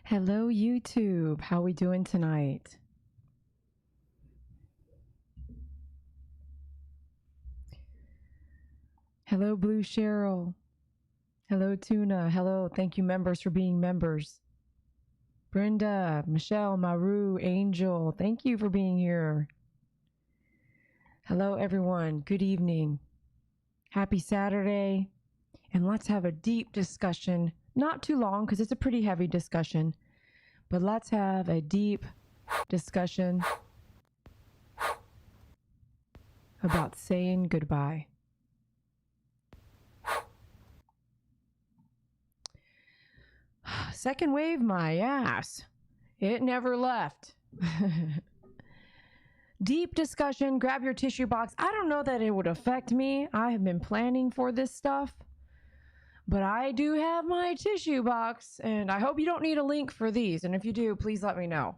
Hello, YouTube. How we doing tonight? Hello, Blue Cheryl. Hello, Tuna. Hello. Thank you, members, for being members. Brenda, Michelle, Maru, Angel, thank you for being here. Hello, everyone. Good evening. Happy Saturday. And let's have a deep discussion. Not too long, because it's a pretty heavy discussion. But let's have a deep discussion about saying goodbye. Second wave, my ass. It never left. Deep discussion. Grab your tissue box. I don't know that it would affect me. I have been planning for this stuff. But I do have my tissue box. And I hope you don't need a link for these. And if you do, please let me know.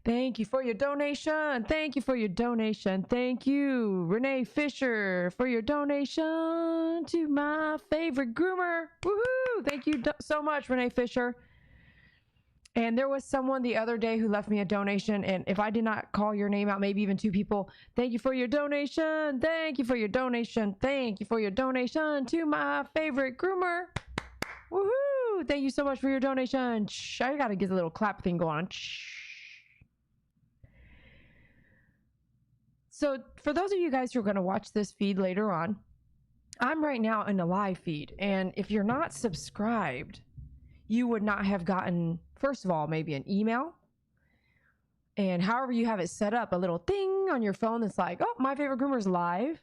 Thank you for your donation. Thank you for your donation. Thank you, Renee Fisher, for your donation to my favorite groomer. Woohoo! Thank you so much, Renee Fisher. And there was someone the other day who left me a donation. And if I did not call your name out, maybe even two people, thank you for your donation. Thank you for your donation. Thank you for your donation to my favorite groomer. Woohoo! Thank you so much for your donation. Shh, I got to get a little clap thing going on. Shh. So for those of you guys who are going to watch this feed later on, I'm right now in a live feed. And if you're not subscribed, you would not have gotten, first of all, maybe an email. And however you have it set up, a little thing on your phone that's like, oh, my favorite groomer's live.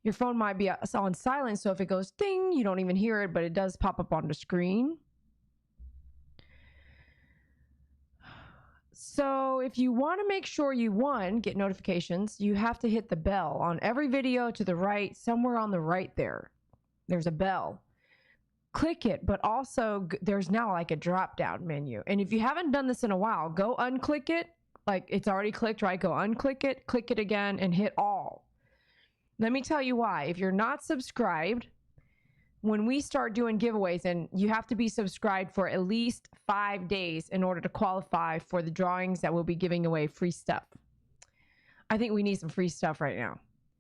Your phone might be on silent, so if it goes ding, you don't even hear it, but it does pop up on the screen. So if you want to make sure you, get notifications, you have to hit the bell on every video to the right, somewhere on the right there. There's a bell. Click it, but also there's now like a drop down menu. And if you haven't done this in a while, go unclick it. Like it's already clicked, right? Go unclick it, click it again, and hit all. Let me tell you why. If you're not subscribed, when we start doing giveaways, and you have to be subscribed for at least 5 days in order to qualify for the drawings that we'll be giving away free stuff. I think we need some free stuff right now.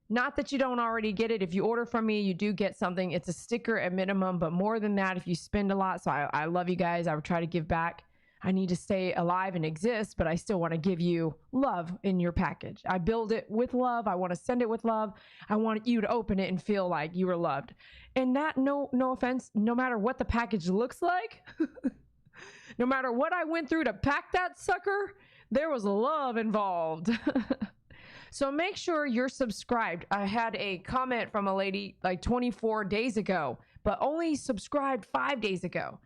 Not that you don't already get it. If you order from me, you do get something. It's a sticker at minimum, but more than that, if you spend a lot. So I love you guys. I would try to give back. I need to stay alive and exist, but I still want to give you love in your package. I build it with love. I want to send it with love. I want you to open it and feel like you were loved. And that, no offense, no matter what the package looks like, no matter what I went through to pack that sucker, there was love involved. So make sure you're subscribed. I had a comment from a lady like 24 days ago, but only subscribed 5 days ago.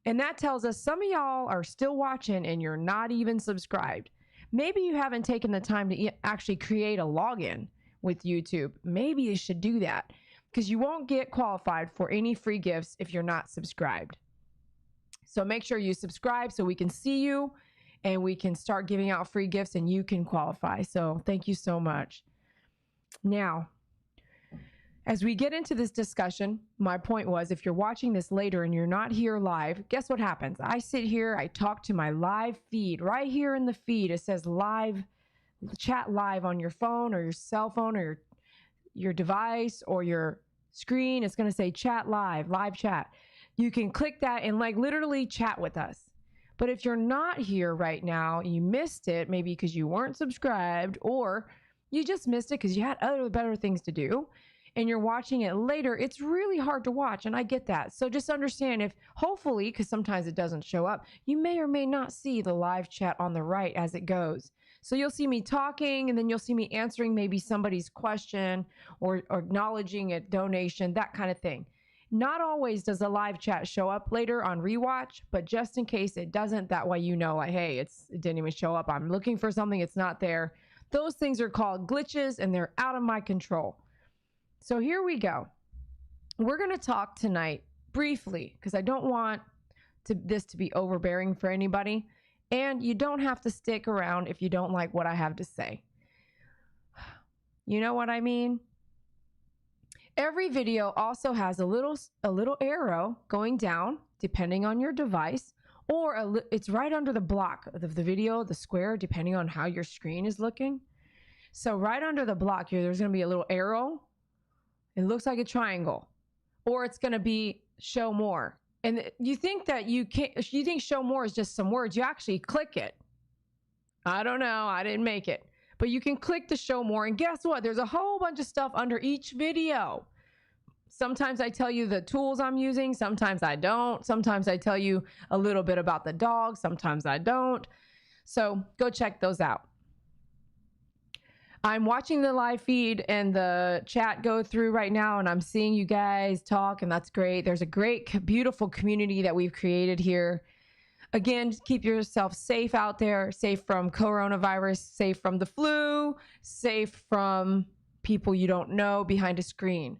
And that tells us some of y'all are still watching and you're not even subscribed. Maybe you haven't taken the time to actually create a login with YouTube. Maybe you should do that because you won't get qualified for any free gifts if you're not subscribed. So make sure you subscribe so we can see you and we can start giving out free gifts and you can qualify. So thank you so much. Now, as we get into this discussion, my point was, if you're watching this later and you're not here live, guess what happens? I sit here, I talk to my live feed. Right here in the feed, it says live, chat live on your phone or your cell phone or your device or your screen. It's going to say chat live chat. You can click that and like literally chat with us. But if you're not here right now, you missed it, maybe because you weren't subscribed or you just missed it because you had other better things to do, and you're watching it later, it's really hard to watch, and I get that. So just understand, if hopefully, because sometimes it doesn't show up, you may or may not see the live chat on the right as it goes. So you'll see me talking, and then you'll see me answering maybe somebody's question or acknowledging a donation, that kind of thing. Not always does the live chat show up later on rewatch, but just in case it doesn't, that way you know, like, hey, it didn't even show up. I'm looking for something, it's not there. Those things are called glitches, and they're out of my control. So here we go. We're going to talk tonight briefly because I don't want this to be overbearing for anybody. And you don't have to stick around if you don't like what I have to say. You know what I mean? Every video also has a little arrow going down depending on your device, or it's right under the block of the video, the square, depending on how your screen is looking. So right under the block here, there's going to be a little arrow. It looks like a triangle, or it's going to be show more. And you think that you think show more is just some words. You actually click it. I don't know. I didn't make it. But you can click the show more, and guess what? There's a whole bunch of stuff under each video. Sometimes I tell you the tools I'm using. Sometimes I don't. Sometimes I tell you a little bit about the dog. Sometimes I don't. So go check those out. I'm watching the live feed and the chat go through right now, and I'm seeing you guys talk, and that's great. There's a great, beautiful community that we've created here. Again, keep yourself safe out there, safe from coronavirus, safe from the flu, safe from people you don't know behind a screen.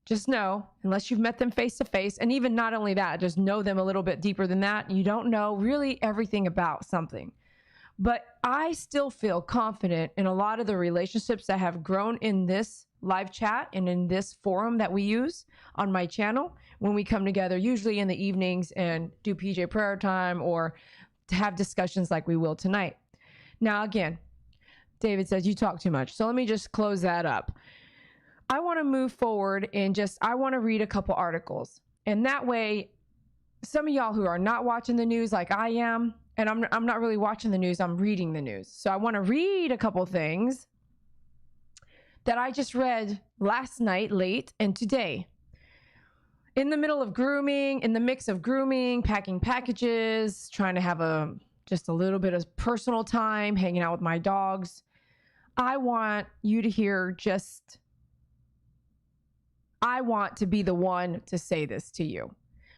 Just know, unless you've met them face to face, and even not only that, just know them a little bit deeper than that, you don't know really everything about something. But I still feel confident in a lot of the relationships that have grown in this live chat and in this forum that we use on my channel when we come together, usually in the evenings and do PJ prayer time or to have discussions like we will tonight. Now, again, David says you talk too much. So let me just close that up. I want to move forward and I want to read a couple articles. And that way, some of y'all who are not watching the news like I am, and I'm not really watching the news, I'm reading the news. So I want to read a couple things that I just read last night late and today. In the middle of grooming, in the mix of grooming, packing packages, trying to have just a little bit of personal time, hanging out with my dogs. I want you to hear I want to be the one to say this to you.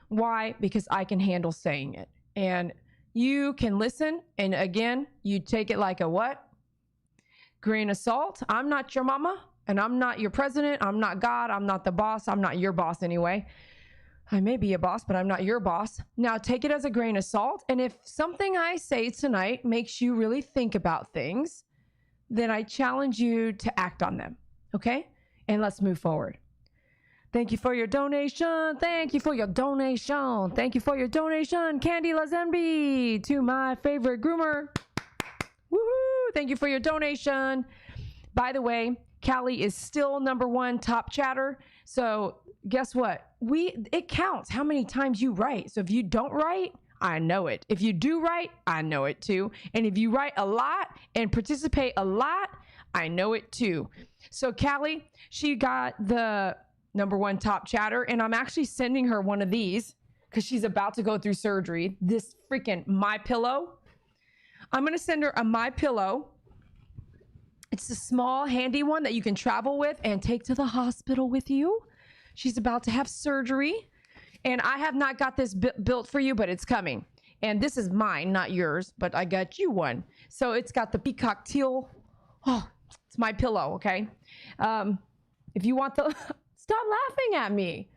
Why? Because I can handle saying it. And you can listen, and again, you take it like a what? Grain of salt. I'm not your mama, and I'm not your president. I'm not God. I'm not the boss. I'm not your boss anyway. I may be a boss, but I'm not your boss. Now take it as a grain of salt, and if something I say tonight makes you really think about things, then I challenge you to act on them, okay? And let's move forward. Thank you for your donation. Thank you for your donation. Thank you for your donation, Candy Lazembi, to my favorite groomer. Woohoo! Thank you for your donation. By the way, Callie is still #1 top chatter. So guess what? It counts how many times you write. So if you don't write, I know it. If you do write, I know it too. And if you write a lot and participate a lot, I know it too. So Callie, she got the #1 top chatter, and I'm actually sending her one of these because she's about to go through surgery. This freaking My Pillow. I'm going to send her a My Pillow. It's a small, handy one that you can travel with and take to the hospital with you. She's about to have surgery, and I have not got this built for you, but it's coming. And this is mine, not yours, but I got you one. So it's got the peacock teal. Oh, it's My Pillow, okay? If you want the... Stop laughing at me.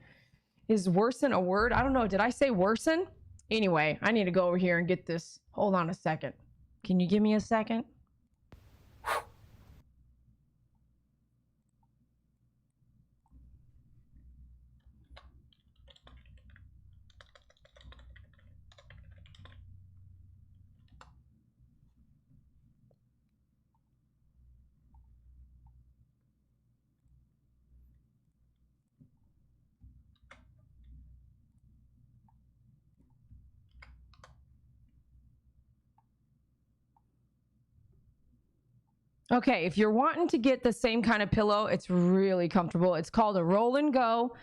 Is worsen a word? I don't know. Did I say worsen? Anyway, I need to go over here and get this. Hold on a second. Can you give me a second? Okay, if you're wanting to get the same kind of pillow, it's really comfortable. It's called a Roll and Go.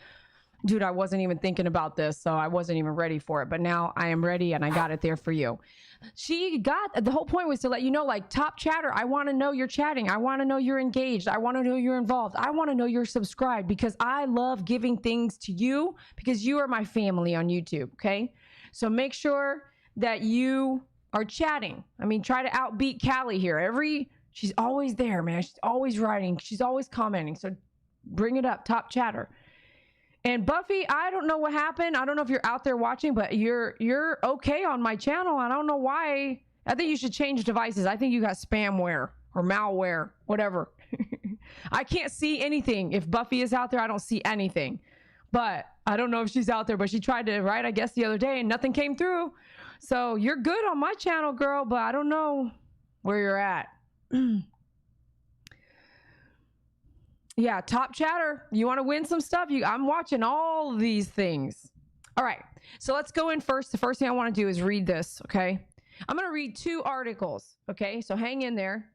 Dude, I wasn't even thinking about this, so I wasn't even ready for it. But now I am ready, and I got it there for you. The whole point was to let you know, like, top chatter, I want to know you're chatting. I want to know you're engaged. I want to know you're involved. I want to know you're subscribed, because I love giving things to you, because you are my family on YouTube, okay? So make sure that you are chatting. I mean, try to outbeat Callie here. She's always there, man. She's always writing. She's always commenting. So bring it up, top chatter. And Buffy, I don't know what happened. I don't know if you're out there watching, but you're okay on my channel. I don't know why. I think you should change devices. I think you got spamware or malware, whatever. I can't see anything. If Buffy is out there, I don't see anything. But I don't know if she's out there, but she tried to write, I guess, the other day and nothing came through. So you're good on my channel, girl, but I don't know where you're at. Yeah, top chatter. You want to win some stuff? I'm watching all these things. All right, so let's go in first. The first thing I want to do is read this, okay? I'm going to read 2 articles, okay? So hang in there.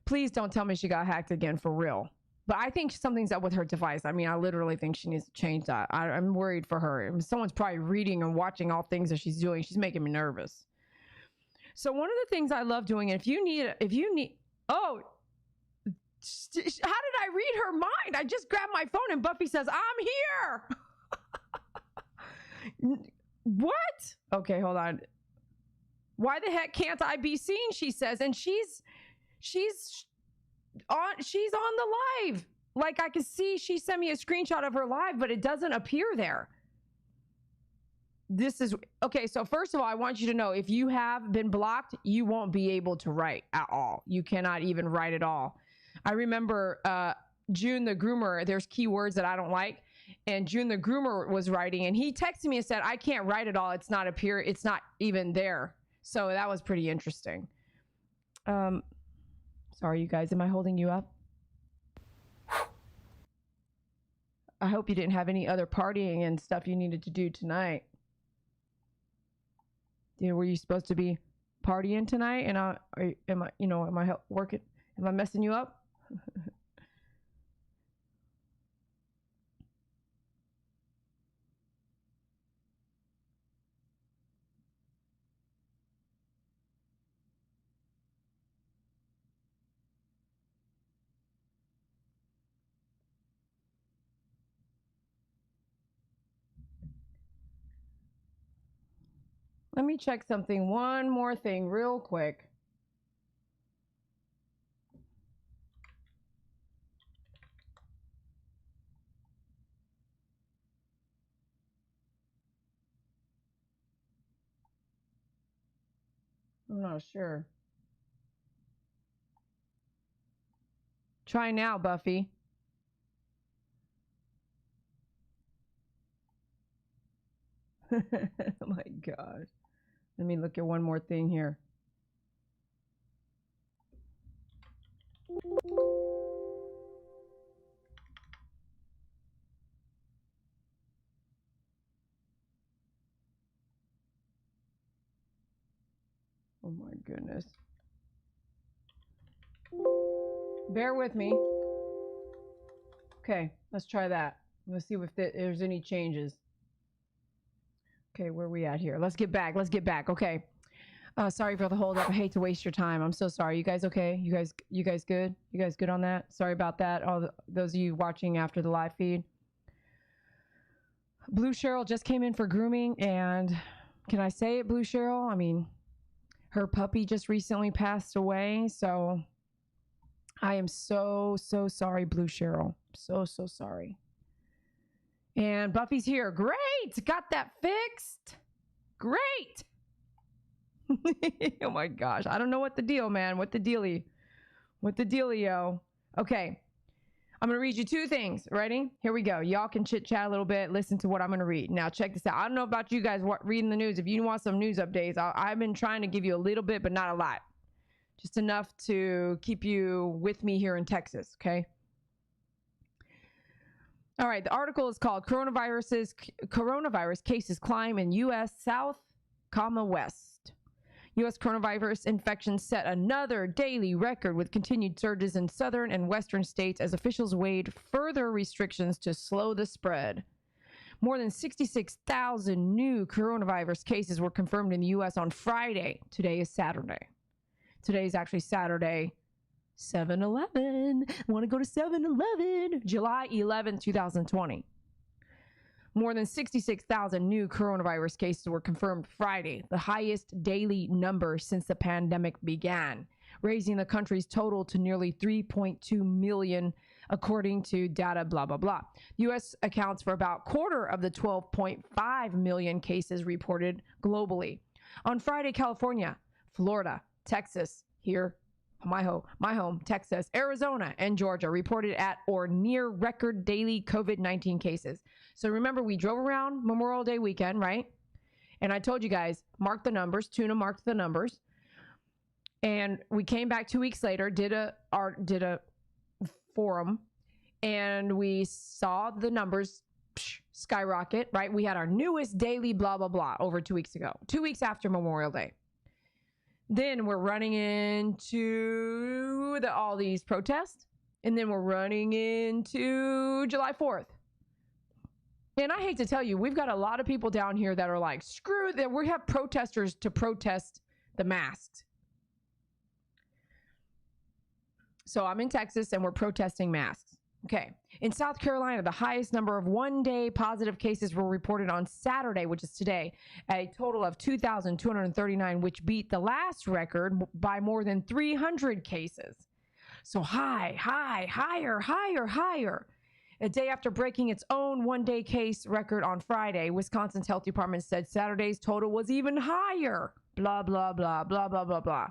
Please don't tell me she got hacked again, for real. But I think something's up with her device. I mean, I literally think she needs to change that. I'm worried for her. I mean, someone's probably reading and watching all things that she's doing. She's making me nervous. So one of the things I love doing, if you need, oh, how did I read her mind? I just grabbed my phone and Buffy says, I'm here. What? Okay, hold on. Why the heck can't I be seen? She says, and she's on the live. Like I can see, she sent me a screenshot of her live, but it doesn't appear there. This is okay. So first of all, I want you to know, if you have been blocked, you won't be able to write at all. You cannot even write at all. I remember June the Groomer, there's keywords that I don't like, and June the Groomer was writing and he texted me and said, I can't write at all. It's not even there. So that was pretty interesting. Sorry, you guys, am I holding you up? I hope you didn't have any other partying and stuff you needed to do tonight. Were you supposed to be partying tonight? And am I working? Am I messing you up? Let me check something. One more thing real quick. I'm not sure. Try now, Buffy. Oh my gosh. Let me look at one more thing here. Oh my goodness. Bear with me. Okay, let's try that. Let's see if there's any changes. Okay, where are we at here? Let's get back. Okay. Sorry for the hold up. I hate to waste your time. I'm so sorry. You guys okay? You guys good? You guys good on that? Sorry about that. All those of you watching after the live feed. Blue Cheryl just came in for grooming, and can I say it, Blue Cheryl? I mean, her puppy just recently passed away, so I am so sorry, Blue Cheryl. So sorry. And Buffy's here. Great! Got that fixed. Great! Oh my gosh. I don't know what the deal, man. What the dealio? Okay. I'm going to read you 2 things. Ready? Here we go. Y'all can chit chat a little bit. Listen to what I'm going to read. Now, check this out. I don't know about you guys reading the news. If you want some news updates, I've been trying to give you a little bit, but not a lot. Just enough to keep you with me here in Texas, okay? All right. The article is called Coronavirus Cases Climb in U.S. South, West. U.S. coronavirus infections set another daily record with continued surges in southern and western states as officials weighed further restrictions to slow the spread. More than 66,000 new coronavirus cases were confirmed in the U.S. on Friday. Today is Saturday. Today is actually Saturday, 7-Eleven. I want to go to 7-Eleven. July 11, 2020. More than 66,000 new coronavirus cases were confirmed Friday, the highest daily number since the pandemic began, raising the country's total to nearly 3.2 million, according to data blah, blah, blah. U.S. accounts for about a quarter of the 12.5 million cases reported globally. On Friday, California, Florida, Texas, here, my home, Texas, Arizona, and Georgia reported at or near record daily COVID-19 cases. So remember, we drove around Memorial Day weekend, right? And I told you guys, mark the numbers. Tuna marked the numbers. And we came back 2 weeks later, did a forum, and we saw the numbers skyrocket, right? We had our newest daily blah, blah, blah over 2 weeks ago, 2 weeks after Memorial Day. Then we're running into all these protests, and then we're running into July 4th. And I hate to tell you, we've got a lot of people down here that are like, screw that. We have protesters to protest the masks. So I'm in Texas and we're protesting masks. Okay. In South Carolina, the highest number of one-day positive cases were reported on Saturday, which is today, a total of 2,239, which beat the last record by more than 300 cases. So higher. A day after breaking its own one-day case record on Friday, Wisconsin's health department said Saturday's total was even higher. Blah, blah, blah, blah, blah, blah, blah.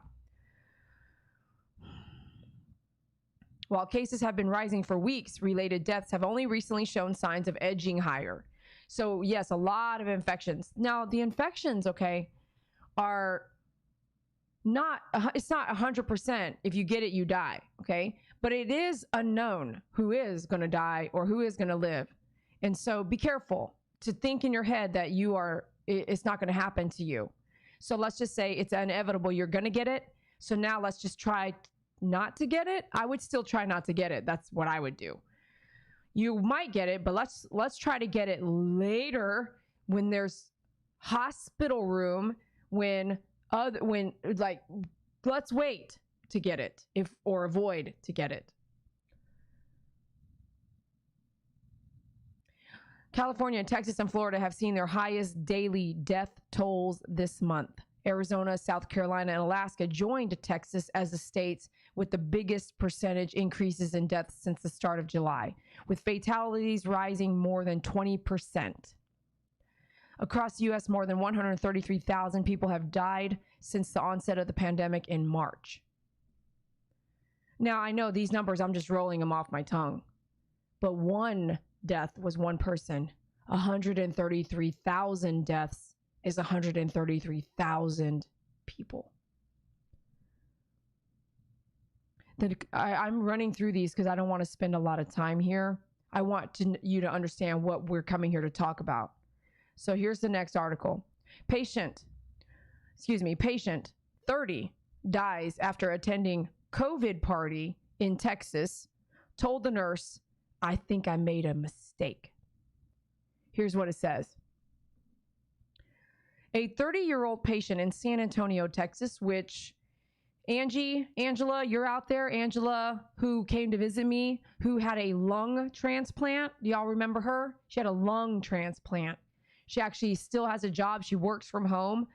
While cases have been rising for weeks, related deaths have only recently shown signs of edging higher. So yes, a lot of infections. Now the infections, okay, are not, it's not 100%. If you get it, you die. Okay. But it is unknown who is going to die or who is going to live. And so be careful to think in your head that it's not going to happen to you. So let's just say it's inevitable. You're going to get it. So now let's just try not to get it. I would still try not to get it. That's what I would do. You might get it, but let's try to get it later when there's hospital room, let's wait to get it or avoid to get it. California, Texas, and Florida have seen their highest daily death tolls this month. Arizona, South Carolina, and Alaska joined Texas as the states with the biggest percentage increases in deaths since the start of July, with fatalities rising more than 20%. Across the U.S., more than 133,000 people have died since the onset of the pandemic in March. Now, I know these numbers, I'm just rolling them off my tongue, but one death was one person. 133,000 deaths is 133,000 people. I'm running through these because I don't want to spend a lot of time here. I want you to understand what we're coming here to talk about. So here's the next article. Patient 30 dies after attending COVID party in Texas, told the nurse, "I think I made a mistake." Here's what it says. A 30-year-old patient in San Antonio, Texas, which Angela, you're out there, Angela, who came to visit me, who had a lung transplant. Do y'all remember her? She had a lung transplant. She actually still has a job. She works from home.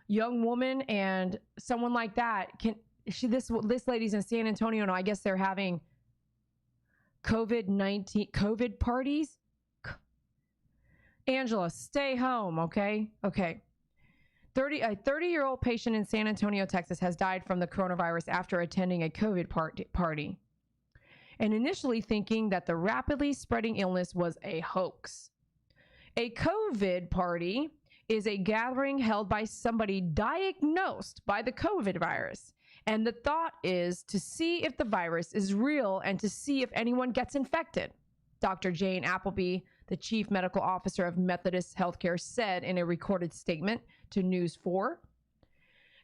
Young woman, and someone like that this lady's in San Antonio, and I guess they're having COVID parties. Angela, stay home, okay? Okay. A 30-year-old patient in San Antonio, Texas has died from the coronavirus after attending a COVID party and initially thinking that the rapidly spreading illness was a hoax. A COVID party is a gathering held by somebody diagnosed by the COVID virus. And the thought is to see if the virus is real and to see if anyone gets infected. Dr. Jane Appleby, the chief medical officer of Methodist Healthcare, said in a recorded statement to News 4.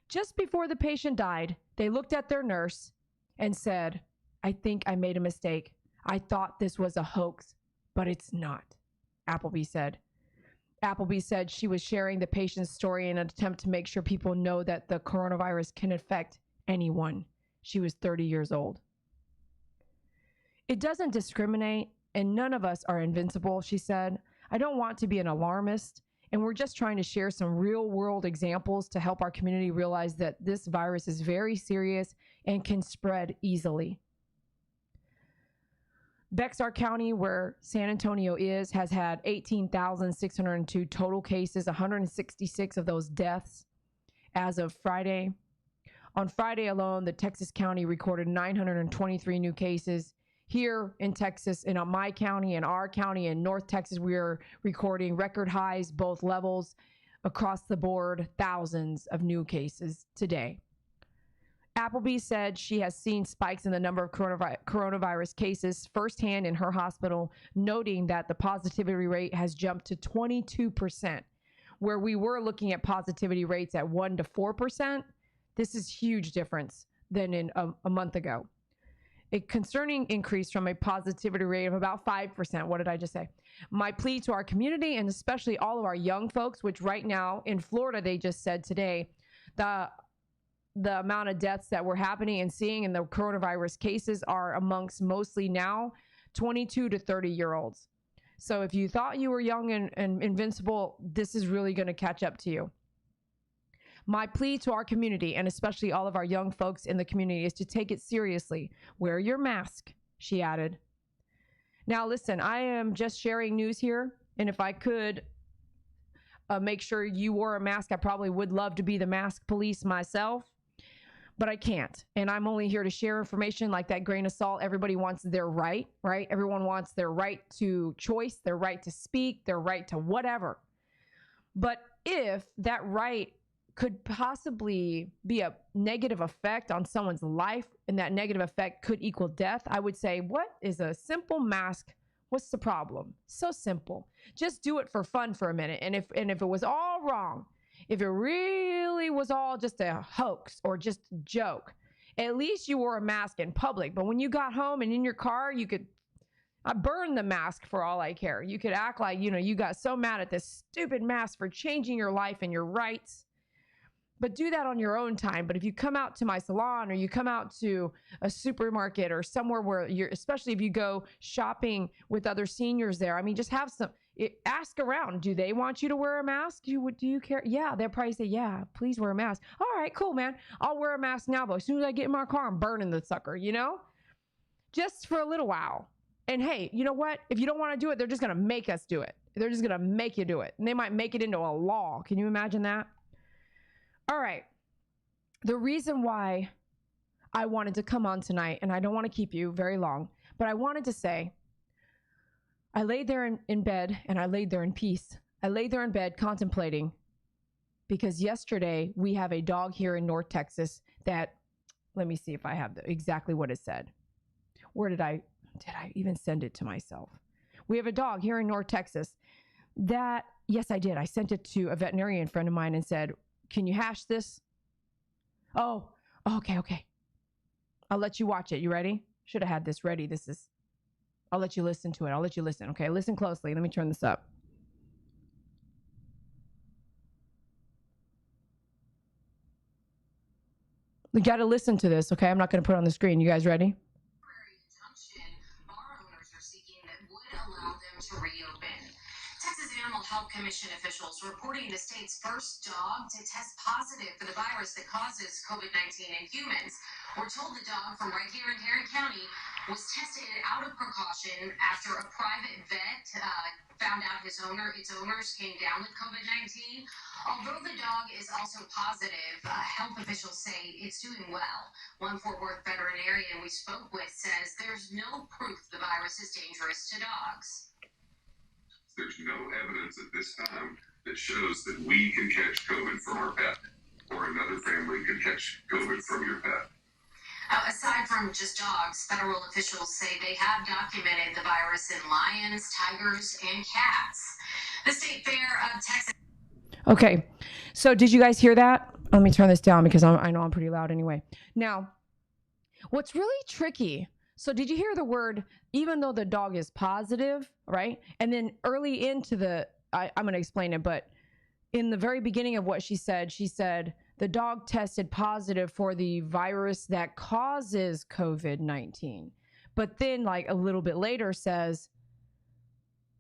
Just before the patient died, they looked at their nurse and said, "I think I made a mistake. I thought this was a hoax, but it's not," Appleby said. Appleby said she was sharing the patient's story in an attempt to make sure people know that the coronavirus can affect anyone. She was 30 years old. "It doesn't discriminate, and none of us are invincible," she said. "I don't want to be an alarmist, and we're just trying to share some real-world examples to help our community realize that this virus is very serious and can spread easily." Bexar County, where San Antonio is, has had 18,602 total cases, 166 of those deaths as of Friday. On Friday alone, the Texas county recorded 923 new cases. Here in Texas, in my county, in our county, in North Texas, we are recording record highs, both levels across the board, thousands of new cases today. Appleby said she has seen spikes in the number of coronavirus cases firsthand in her hospital, noting that the positivity rate has jumped to 22%, where we were looking at positivity rates at 1 to 4%. This is huge difference than in a month ago. A concerning increase from a positivity rate of about 5%. What did I just say? My plea to our community, and especially all of our young folks, which right now in Florida, they just said today, the amount of deaths that we're happening and seeing in the coronavirus cases are amongst mostly now 22 to 30-year-olds. So if you thought you were young and invincible, this is really going to catch up to you. My plea to our community, and especially all of our young folks in the community, is to take it seriously. Wear your mask, she added. Now, listen, I am just sharing news here, and if I could make sure you wore a mask, I probably would love to be the mask police myself, but I can't. And I'm only here to share information like that grain of salt. Everybody wants their right? Everyone wants their right to choice, their right to speak, their right to whatever. But if that right could possibly be a negative effect on someone's life, and that negative effect could equal death, I would say, what is a simple mask? What's the problem? So simple. Just do it for fun for a minute. And if it was all wrong, if it really was all just a hoax or just a joke, at least you wore a mask in public. But when you got home and in your car, I burned the mask for all I care. You could act like, you got so mad at this stupid mask for changing your life and your rights. But do that on your own time. But if you come out to my salon, or you come out to a supermarket or somewhere where especially if you go shopping with other seniors there, just have ask around. Do they want you to wear a mask? Do you care? Yeah, they'll probably say, yeah, please wear a mask. All right, cool, man. I'll wear a mask now, but as soon as I get in my car, I'm burning the sucker, just for a little while. And hey, you know what? If you don't want to do it, they're just going to make us do it. They're just going to make you do it. And they might make it into a law. Can you imagine that? All right. The reason why I wanted to come on tonight, and I don't want to keep you very long, but I wanted to say, I laid there in bed, and I laid there in peace. I laid there in bed contemplating, because yesterday we have a dog here in North Texas that, let me see if I have exactly what it said. Where did I even send it to myself? We have a dog here in North Texas that, yes, I did. I sent it to a veterinarian friend of mine and said, can you hash this? Oh, okay. I'll let you watch it. You ready? Should have had this ready. I'll let you listen to it. I'll let you listen. Okay, listen closely. Let me turn this up. You got to listen to this, okay? I'm not going to put it on the screen. You guys ready? Bar owners are seeking that would allow them to reopen. Texas Animal Health Commission officials reporting the state's first dog to test positive for the virus that causes COVID-19 in humans. We're told the dog from right here in Tarrant County was tested out of precaution after a private vet found out its owners came down with COVID-19. Although the dog is also positive, health officials say it's doing well. One Fort Worth veterinarian we spoke with says there's no proof the virus is dangerous to dogs. There's no evidence at this time that shows that we can catch COVID from our pet, or another family can catch COVID from your pet. Aside from just dogs, federal officials say they have documented the virus in lions, tigers, and cats. The State Fair of Texas. Okay, so did you guys hear that? Let me turn this down because I know I'm pretty loud anyway. Now, what's really tricky, so did you hear the word, even though the dog is positive, right? And then early into I'm going to explain it, but in the very beginning of what she said the dog tested positive for the virus that causes COVID-19. But then like a little bit later says,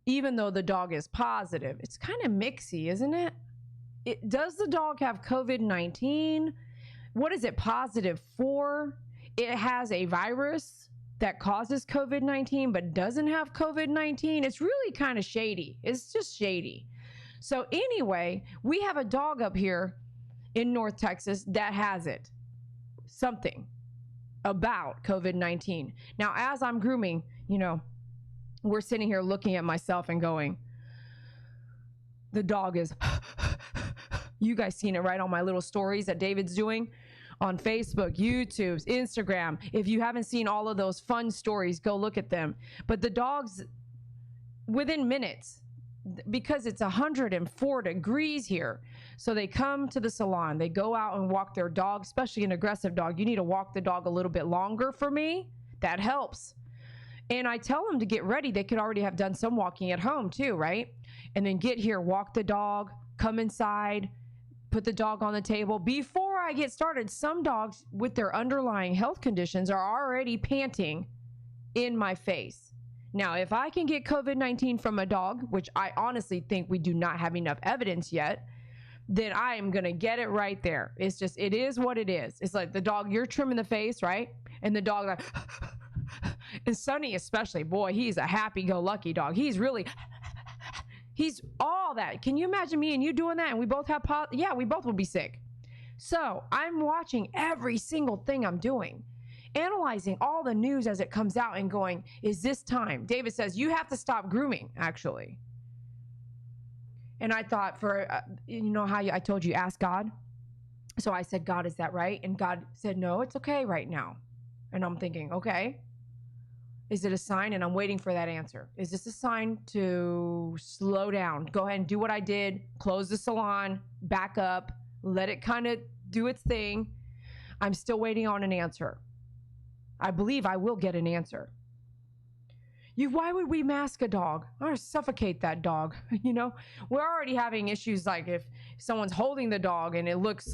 even though the dog is positive, it's kind of mixy, isn't it? Does the dog have COVID-19? What is it positive for? It has a virus that causes COVID-19 but doesn't have COVID-19. It's really kind of shady. It's just shady. So anyway, we have a dog up here in North Texas that has it. something about COVID-19. Now, as I'm grooming, we're sitting here looking at myself and going, the dog is, you guys seen it right on my little stories that David's doing on Facebook, YouTube, Instagram. If you haven't seen all of those fun stories, go look at them. But the dogs, within minutes, because it's 104 degrees here, so they come to the salon, they go out and walk their dog, especially an aggressive dog. You need to walk the dog a little bit longer for me. That helps. And I tell them to get ready. They could already have done some walking at home too, right? And then get here, walk the dog, come inside, put the dog on the table. Before I get started, some dogs with their underlying health conditions are already panting in my face. Now, if I can get COVID-19 from a dog, which I honestly think we do not have enough evidence yet, then I am going to get it right there. It's just, it is what it is. It's like the dog, you're trimming the face, right? And the dog like, and Sonny especially, boy, he's a happy-go-lucky dog. He's all that. Can you imagine me and you doing that? And we both have, yeah, we both will be sick. So I'm watching every single thing I'm doing, analyzing all the news as it comes out and going, is this time? David says, you have to stop grooming, actually. And I thought how I told you, ask God. So I said, God, is that right? And God said, no, it's okay right now. And I'm thinking, okay, is it a sign? And I'm waiting for that answer. Is this a sign to slow down? Go ahead and do what I did. Close the salon, back up, let it kind of do its thing. I'm still waiting on an answer. I believe I will get an answer. Why would we mask a dog? Or suffocate that dog? We're already having issues like if someone's holding the dog and it looks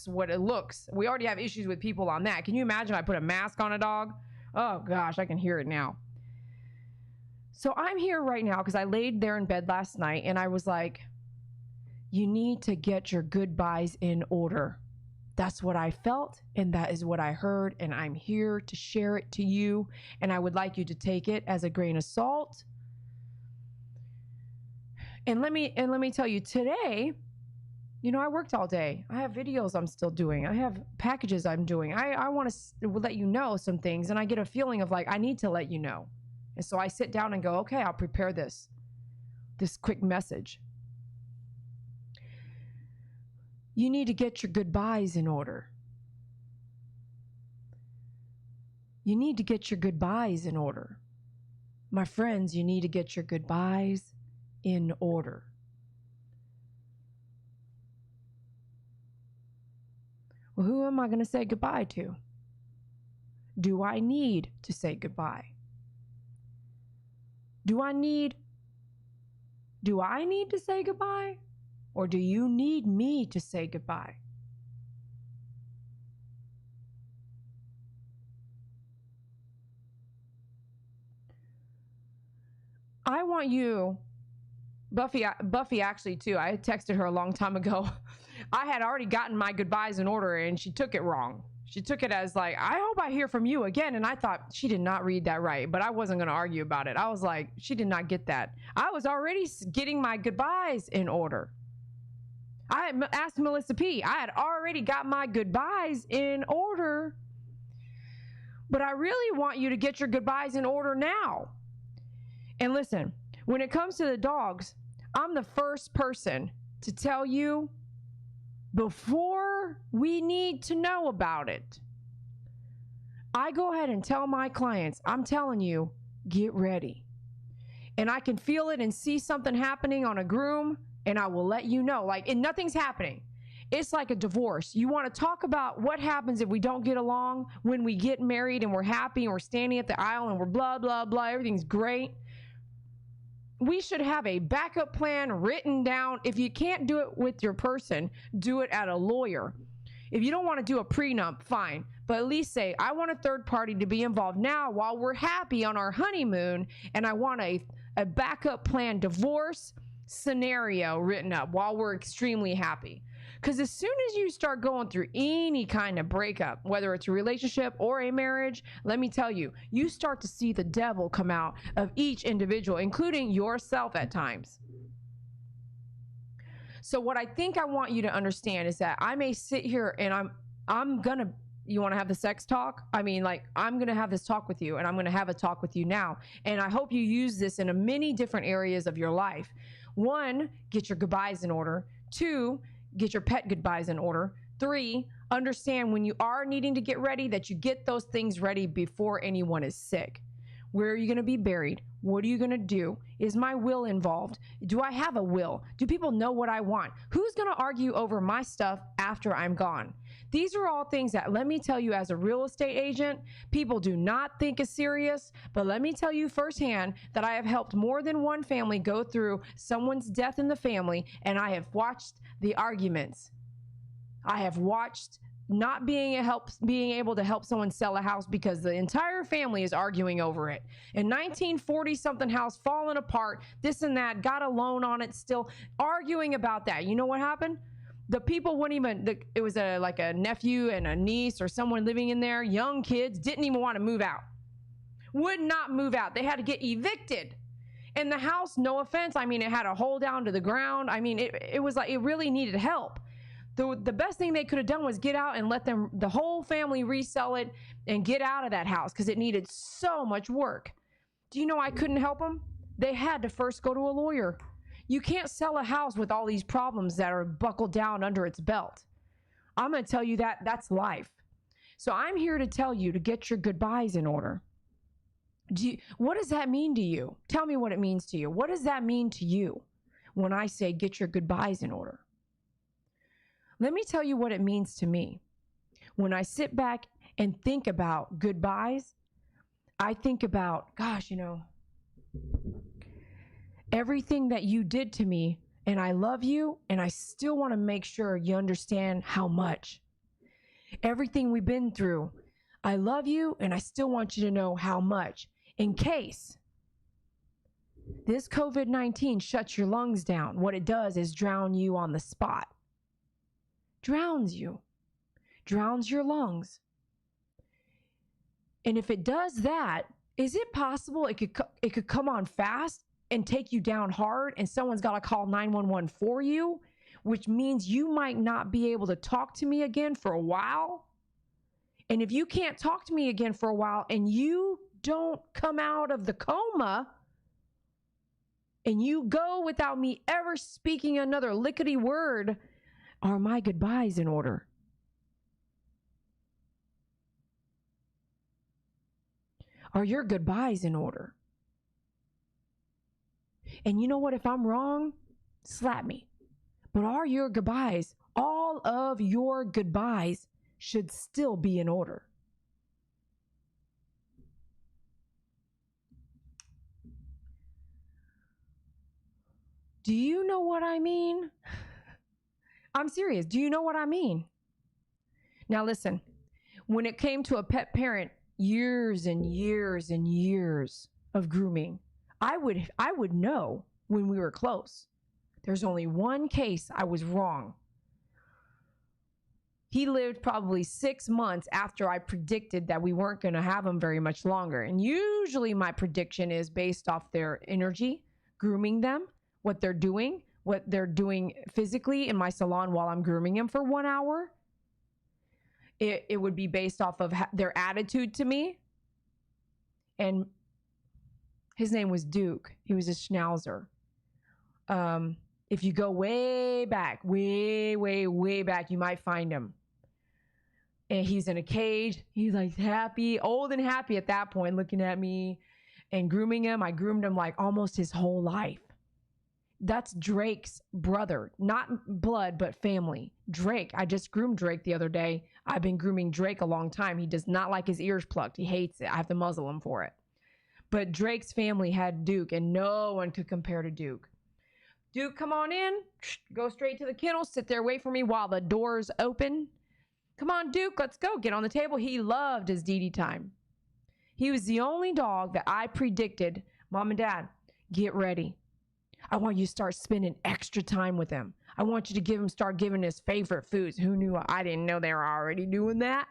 what it looks. We already have issues with people on that. Can you imagine if I put a mask on a dog? Oh gosh, I can hear it now. So I'm here right now because I laid there in bed last night and I was like, you need to get your goodbyes in order. That's what I felt, and that is what I heard, and I'm here to share it to you, and I would like you to take it as a grain of salt. And let me tell you, today, I worked all day. I have videos I'm still doing. I have packages I'm doing. I want to let you know some things, and I get a feeling of like, I need to let you know. And so I sit down and go, okay, I'll prepare this quick message. You need to get your goodbyes in order. You need to get your goodbyes in order. My friends, you need to get your goodbyes in order. Well, who am I going to say goodbye to? Do I need to say goodbye? Do I need to say goodbye? Or do you need me to say goodbye? I want you, Buffy actually too, I had texted her a long time ago. I had already gotten my goodbyes in order and she took it wrong. She took it as like, I hope I hear from you again. And I thought she did not read that right, but I wasn't going to argue about it. I was like, she did not get that. I was already getting my goodbyes in order. I had asked Melissa P. I had already got my goodbyes in order. But I really want you to get your goodbyes in order now. And listen, when it comes to the dogs, I'm the first person to tell you before we need to know about it. I go ahead and tell my clients, I'm telling you, get ready. And I can feel it and see something happening on a groom, and I will let you know. And nothing's happening. It's like a divorce. You want to talk about what happens if we don't get along when we get married and we're happy and we're standing at the aisle and we're blah, blah, blah. Everything's great. We should have a backup plan written down. If you can't do it with your person, do it at a lawyer. If you don't want to do a prenup, fine. But at least say, I want a third party to be involved now while we're happy on our honeymoon, and I want a backup plan divorce scenario written up while we're extremely happy. Because as soon as you start going through any kind of breakup, whether it's a relationship or a marriage, let me tell you, you start to see the devil come out of each individual, including yourself at times. So what I think I want you to understand is that I may sit here and I'm gonna You want to have the sex talk? I mean, like, I'm going to have this talk with you, and I'm going to have a talk with you now. And I hope you use this in many different areas of your life. 1, get your goodbyes in order. 2, get your pet goodbyes in order. 3, understand when you are needing to get ready that you get those things ready before anyone is sick. Where are you going to be buried? What are you going to do? Is my will involved? Do I have a will? Do people know what I want? Who's going to argue over my stuff after I'm gone? These are all things that, let me tell you, as a real estate agent, people do not think is serious. But let me tell you firsthand that I have helped more than one family go through someone's death in the family, and I have watched the arguments. I have watched not being able to help someone sell a house because the entire family is arguing over it. In 1940 something house falling apart, this and that, got a loan on it, still arguing about that. You know what happened? The people wouldn't even, it was like a nephew and a niece or someone living in there, young kids, didn't even want to move out. Would not move out. They had to get evicted. And the house, no offense, I mean, it had a hole down to the ground. I mean, it was like, it really needed help. The best thing they could have done was get out and let the whole family resell it and get out of that house because it needed so much work. Do you know I couldn't help them? They had to first go to a lawyer. You can't sell a house with all these problems that are buckled down under its belt. I'm going to tell you that that's life. So I'm here to tell you to get your goodbyes in order. What does that mean to you? Tell me what it means to you. What does that mean to you when I say get your goodbyes in order? Let me tell you what it means to me. When I sit back and think about goodbyes, I think about, gosh, you know, everything that you did to me, and I love you, and I still want to make sure you understand how much. Everything we've been through, I love you, and I still want you to know how much. In case this COVID-19 shuts your lungs down, what it does is drown you on the spot. Drowns you, drowns your lungs. And if it does that, is it possible it could come on fast and take you down hard, and someone's got to call 911 for you, which means you might not be able to talk to me again for a while? And if you can't talk to me again for a while and you don't come out of the coma and you go without me ever speaking another lickety word, are my goodbyes in order? Are your goodbyes in order? And you know what? If I'm wrong, slap me. But are your goodbyes, all of your goodbyes, should still be in order? Do you know what I mean? I'm serious. Do you know what I mean? Now listen, when it came to a pet parent, years and years and years of grooming, I would know when we were close. There's only one case I was wrong. He lived probably 6 months after I predicted that we weren't going to have him very much longer. And usually my prediction is based off their energy, grooming them, what they're doing physically in my salon while I'm grooming him for 1 hour. It would be based off of their attitude to me. And his name was Duke. He was a Schnauzer. If you go way back, way back, you might find him. And he's in a cage. He's like happy, old and happy at that point, looking at me and grooming him. I groomed him like almost his whole life. That's Drake's brother, not blood, but family. Drake, I just groomed Drake the other day. I've been grooming Drake a long time. He does not like his ears plucked. He hates it. I have to muzzle him for it. But Drake's family had Duke, and no one could compare to Duke. Duke, come on in. Go straight to the kennel. Sit there, wait for me while the door's open. Come on, Duke, let's go. Get on the table. He loved his DD time. He was the only dog that I predicted, Mom and Dad, get ready. I want you to start spending extra time with him. I want you to start giving his favorite foods. Who knew? I didn't know they were already doing that.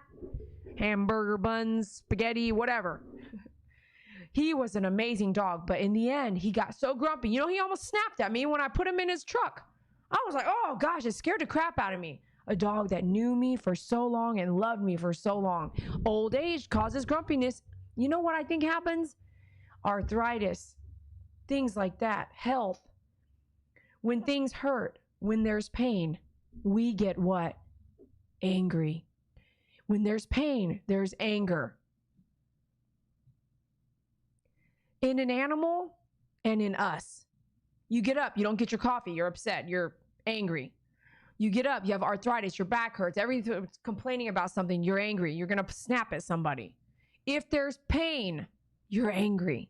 Hamburger buns, spaghetti, whatever. He was an amazing dog, but in the end, he got so grumpy. You know, he almost snapped at me when I put him in his truck. I was like, oh gosh, it scared the crap out of me. A dog that knew me for so long and loved me for so long. Old age causes grumpiness. You know what I think happens? Arthritis, things like that help. When things hurt, when there's pain, we get what? Angry. When there's pain, there's anger. In an animal and in us, you get up, you don't get your coffee, you're upset, you're angry. You get up, you have arthritis, your back hurts, everything, complaining about something, you're angry, you're going to snap at somebody. If there's pain, you're angry.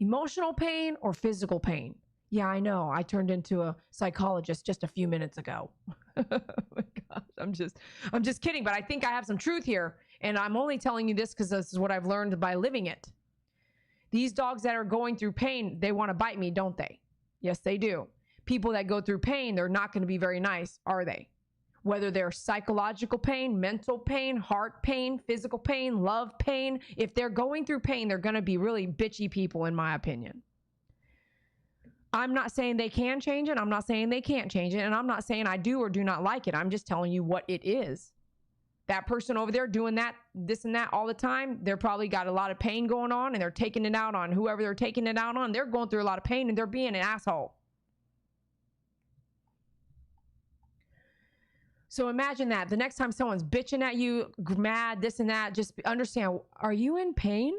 Emotional pain or physical pain. Yeah, I know. I turned into a psychologist just a few minutes ago. Oh my gosh, I'm just kidding, but I think I have some truth here, and I'm only telling you this because this is what I've learned by living it. These dogs that are going through pain, they want to bite me, don't they? Yes, they do. People that go through pain, they're not going to be very nice, are they? Whether they're psychological pain, mental pain, heart pain, physical pain, love pain, if they're going through pain, they're going to be really bitchy people, in my opinion. I'm not saying they can change it. I'm not saying they can't change it. And I'm not saying I do or do not like it. I'm just telling you what it is. That person over there doing that, this and that all the time, they're probably got a lot of pain going on and they're taking it out on whoever they're taking it out on. They're going through a lot of pain and they're being an asshole. So imagine that. The next time someone's bitching at you, mad, this and that, just understand, are you in pain?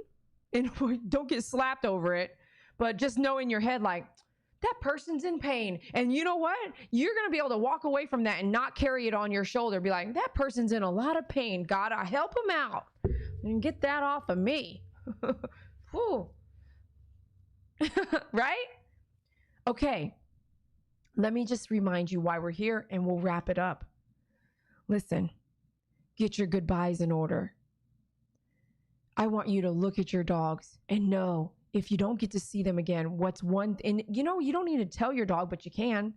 And don't get slapped over it. But just know in your head, like, that person's in pain. And you know what? You're going to be able to walk away from that and not carry it on your shoulder. Be like, that person's in a lot of pain. Gotta help him out and get that off of me. Whew. Right? Okay. Let me just remind you why we're here and we'll wrap it up. Listen, get your goodbyes in order. I want you to look at your dogs and know if you don't get to see them again, what's one, and you know, you don't need to tell your dog, but you can.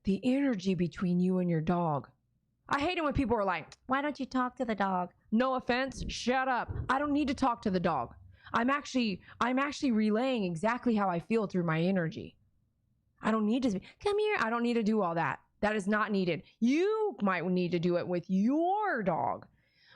The energy between you and your dog. I hate it when people are like, why don't you talk to the dog? No offense, shut up. I don't need to talk to the dog. I'm actually relaying exactly how I feel through my energy. I don't need to come here. I don't need to do all that. That is not needed. You might need to do it with your dog.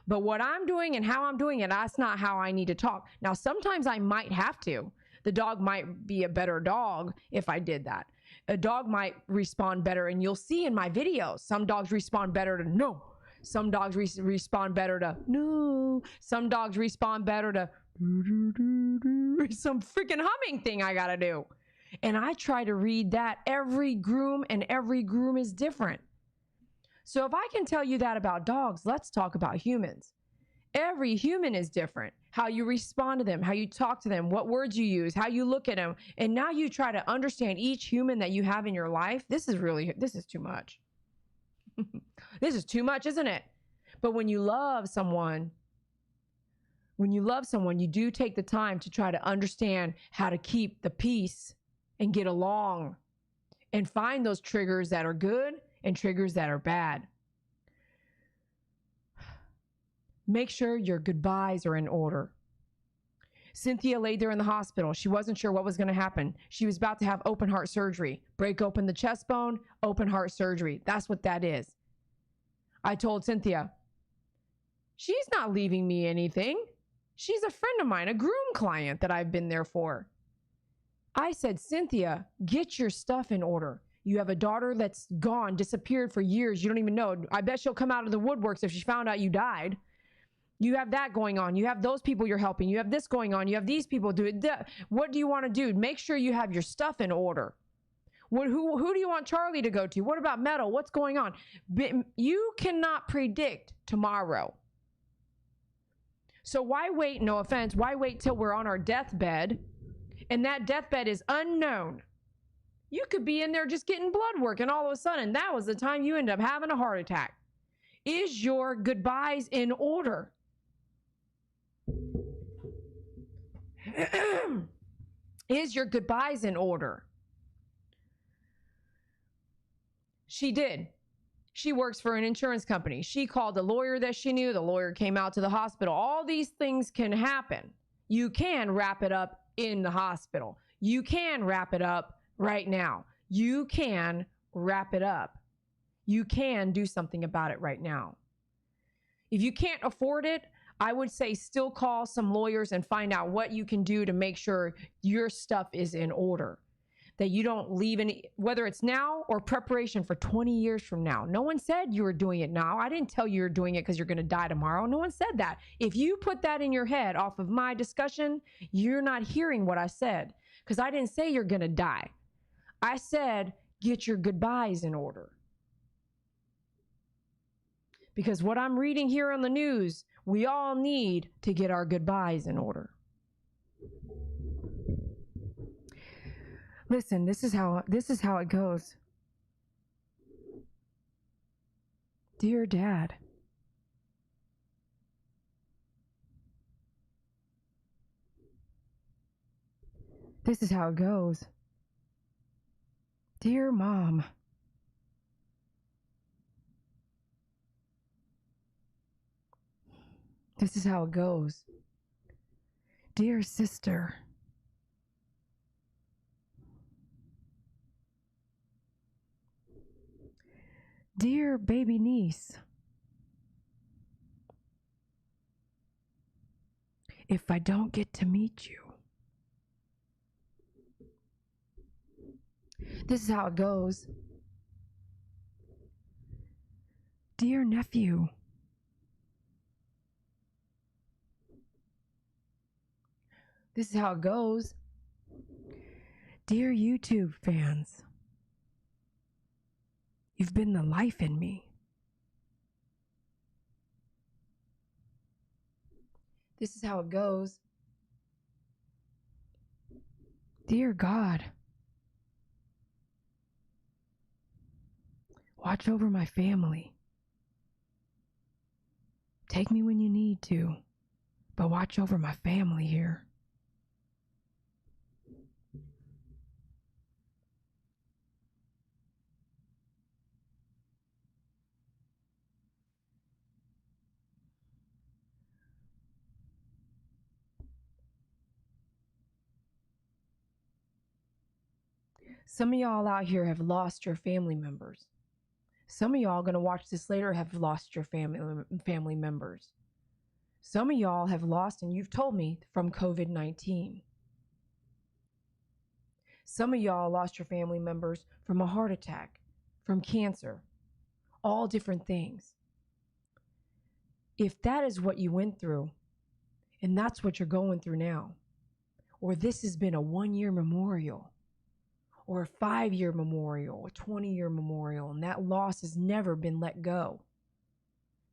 But what I'm doing and how I'm doing it, that's not how I need to talk. Now, sometimes I might have to. The dog might be a better dog if I did that. A dog might respond better, and you'll see in my videos, some dogs respond better to no. Some dogs respond better to no. Some dogs respond better to some freaking humming thing I gotta do. And I try to read that. Every groom is different. So if I can tell you that about dogs, let's talk about humans. Every human is different. How you respond to them, how you talk to them, what words you use, how you look at them. And now you try to understand each human that you have in your life. This is too much. This is too much, isn't it? But when you love someone, you do take the time to try to understand how to keep the peace and get along and find those triggers that are good and triggers that are bad. Make sure your goodbyes are in order. Cynthia laid there in the hospital. She wasn't sure what was going to happen. She was about to have open heart surgery. Break open the chest bone, open heart surgery. That's what that is. I told Cynthia, she's not leaving me anything. She's a friend of mine, a groom client that I've been there for. I said, Cynthia, get your stuff in order. You have a daughter that's gone, disappeared for years. You don't even know. I bet she'll come out of the woodworks if she found out you died. You have that going on. You have those people you're helping. You have this going on. You have these people do it. What do you want to do? Make sure you have your stuff in order. Who do you want Charlie to go to? What about Metal? What's going on? You cannot predict tomorrow. So why wait, no offense, why wait till we're on our deathbed and that deathbed is unknown? You could be in there just getting blood work and all of a sudden that was the time you end up having a heart attack. Is your goodbyes in order? Is your goodbyes in order? She did. She works for an insurance company. She called a lawyer that she knew. The lawyer came out to the hospital. All these things can happen. You can wrap it up in the hospital. You can wrap it up right now. You can wrap it up. you can do something about it right now. If you can't afford it, I would say still call some lawyers and find out what you can do to make sure your stuff is in order, that you don't leave any, whether it's now or preparation for 20 years from now. No one said you were doing it now. I didn't tell you you're doing it because you're going to die tomorrow. No one said that. If you put that in your head off of my discussion, you're not hearing what I said, because I didn't say you're going to die. I said, get your goodbyes in order. Because what I'm reading here on the news, we all need to get our goodbyes in order. Listen, this is how it goes. Dear Dad, this is how it goes. Dear Mom, this is how it goes. Dear Sister, dear baby niece, if I don't get to meet you, this is how it goes. Dear nephew, this is how it goes. Dear YouTube fans, you've been the life in me. This is how it goes. Dear God, watch over my family. Take me when you need to, but watch over my family here. Some of y'all out here have lost your family members. Some of y'all going to watch this later have lost your family members. Some of y'all have lost, and you've told me, from COVID-19. Some of y'all lost your family members from a heart attack, from cancer, all different things. If that is what you went through, and that's what you're going through now, or this has been a 1-year memorial, or a 5-year memorial, a 20-year memorial, and that loss has never been let go,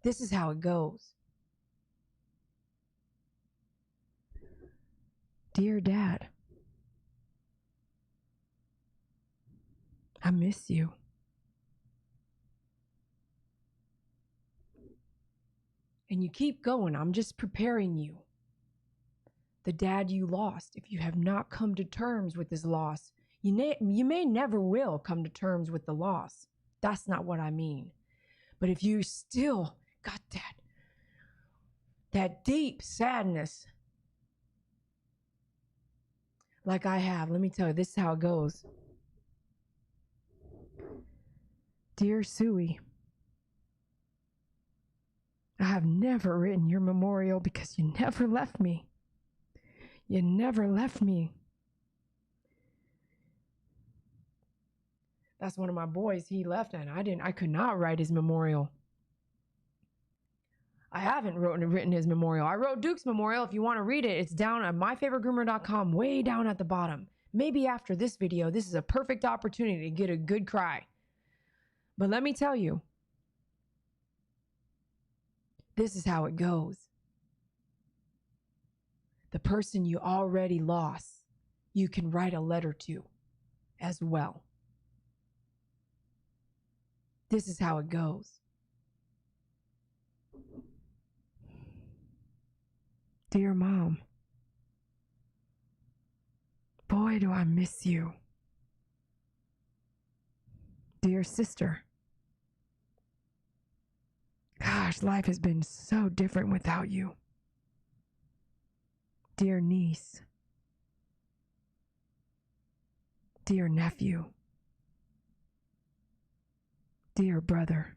this is how it goes. Dear Dad, I miss you. And you keep going. I'm just preparing you. The dad you lost, if you have not come to terms with his loss, you may never will come to terms with the loss. That's not what I mean. But if you still got that deep sadness, like I have, let me tell you, this is how it goes. Dear Suey, I have never written your memorial because you never left me. You never left me. That's one of my boys. He left and I could not write his memorial. I haven't written his memorial. I wrote Duke's memorial. If you want to read it, it's down at myfavoritegroomer.com, way down at the bottom. Maybe after this video, this is a perfect opportunity to get a good cry. But let me tell you, this is how it goes. The person you already lost, you can write a letter to as well. This is how it goes. Dear Mom, boy, do I miss you. Dear Sister, gosh, life has been so different without you. Dear Niece, dear Nephew, Dear brother,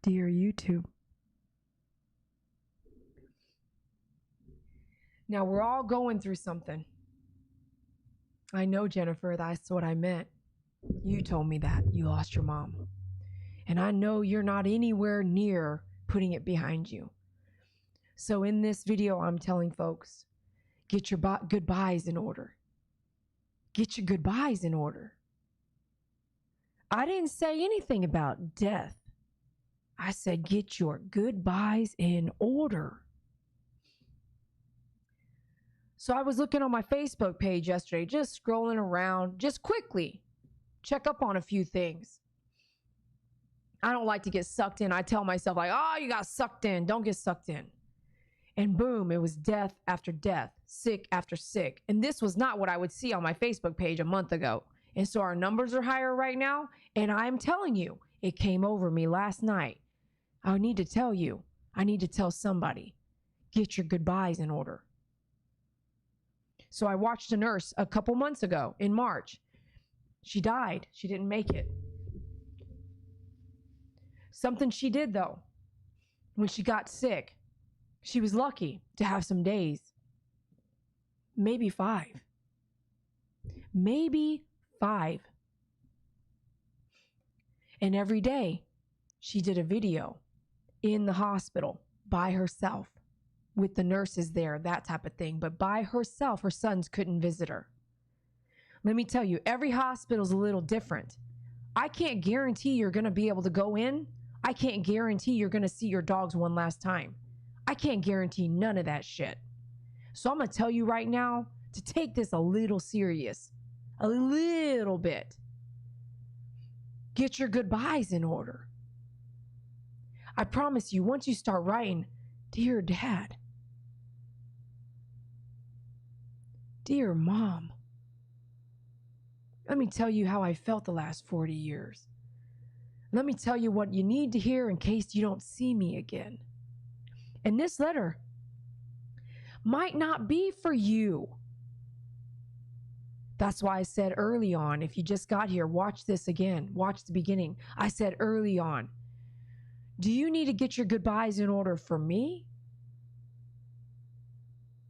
dear YouTube. Now we're all going through something. I know, Jennifer, that's what I meant. You told me that you lost your mom. And I know you're not anywhere near putting it behind you. So in this video, I'm telling folks, get your goodbyes in order. Get your goodbyes in order. I didn't say anything about death. I said, get your goodbyes in order. So I was looking on my Facebook page yesterday, just scrolling around, just quickly, check up on a few things. I don't like to get sucked in. I tell myself like, oh, you got sucked in. Don't get sucked in. And boom, it was death after death, sick after sick. And this was not what I would see on my Facebook page a month ago. And so our numbers are higher right now. And I'm telling you, it came over me last night. I need to tell you, I need to tell somebody, get your goodbyes in order. So I watched a nurse a couple months ago in March. She died. She didn't make it. Something she did though, when she got sick, she was lucky to have some days, maybe 5. Maybe 5. And every day she did a video in the hospital by herself with the nurses there, that type of thing. But by herself, her sons couldn't visit her. Let me tell you, every hospital is a little different. I can't guarantee you're going to be able to go in. I can't guarantee you're going to see your dogs one last time. I can't guarantee none of that shit. So I'm going to tell you right now to take this a little serious, a little bit. Get your goodbyes in order. I promise you, once you start writing, dear Dad, dear Mom, let me tell you how I felt the last 40 years. Let me tell you what you need to hear in case you don't see me again. And this letter might not be for you. That's why I said early on, if you just got here, watch this again. Watch the beginning. I said early on, do you need to get your goodbyes in order for me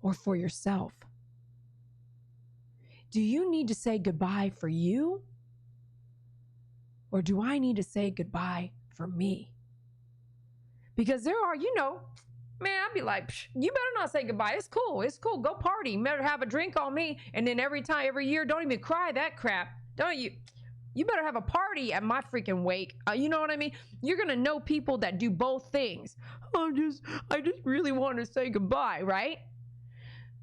or for yourself? Do you need to say goodbye for you? Or do I need to say goodbye for me? Because there are, man, I'd be like, you better not say goodbye. It's cool. It's cool. Go party. You better have a drink on me. And then every year, don't even cry that crap. Don't you? You better have a party at my freaking wake. You know what I mean? You're going to know people that do both things. I just really want to say goodbye, right?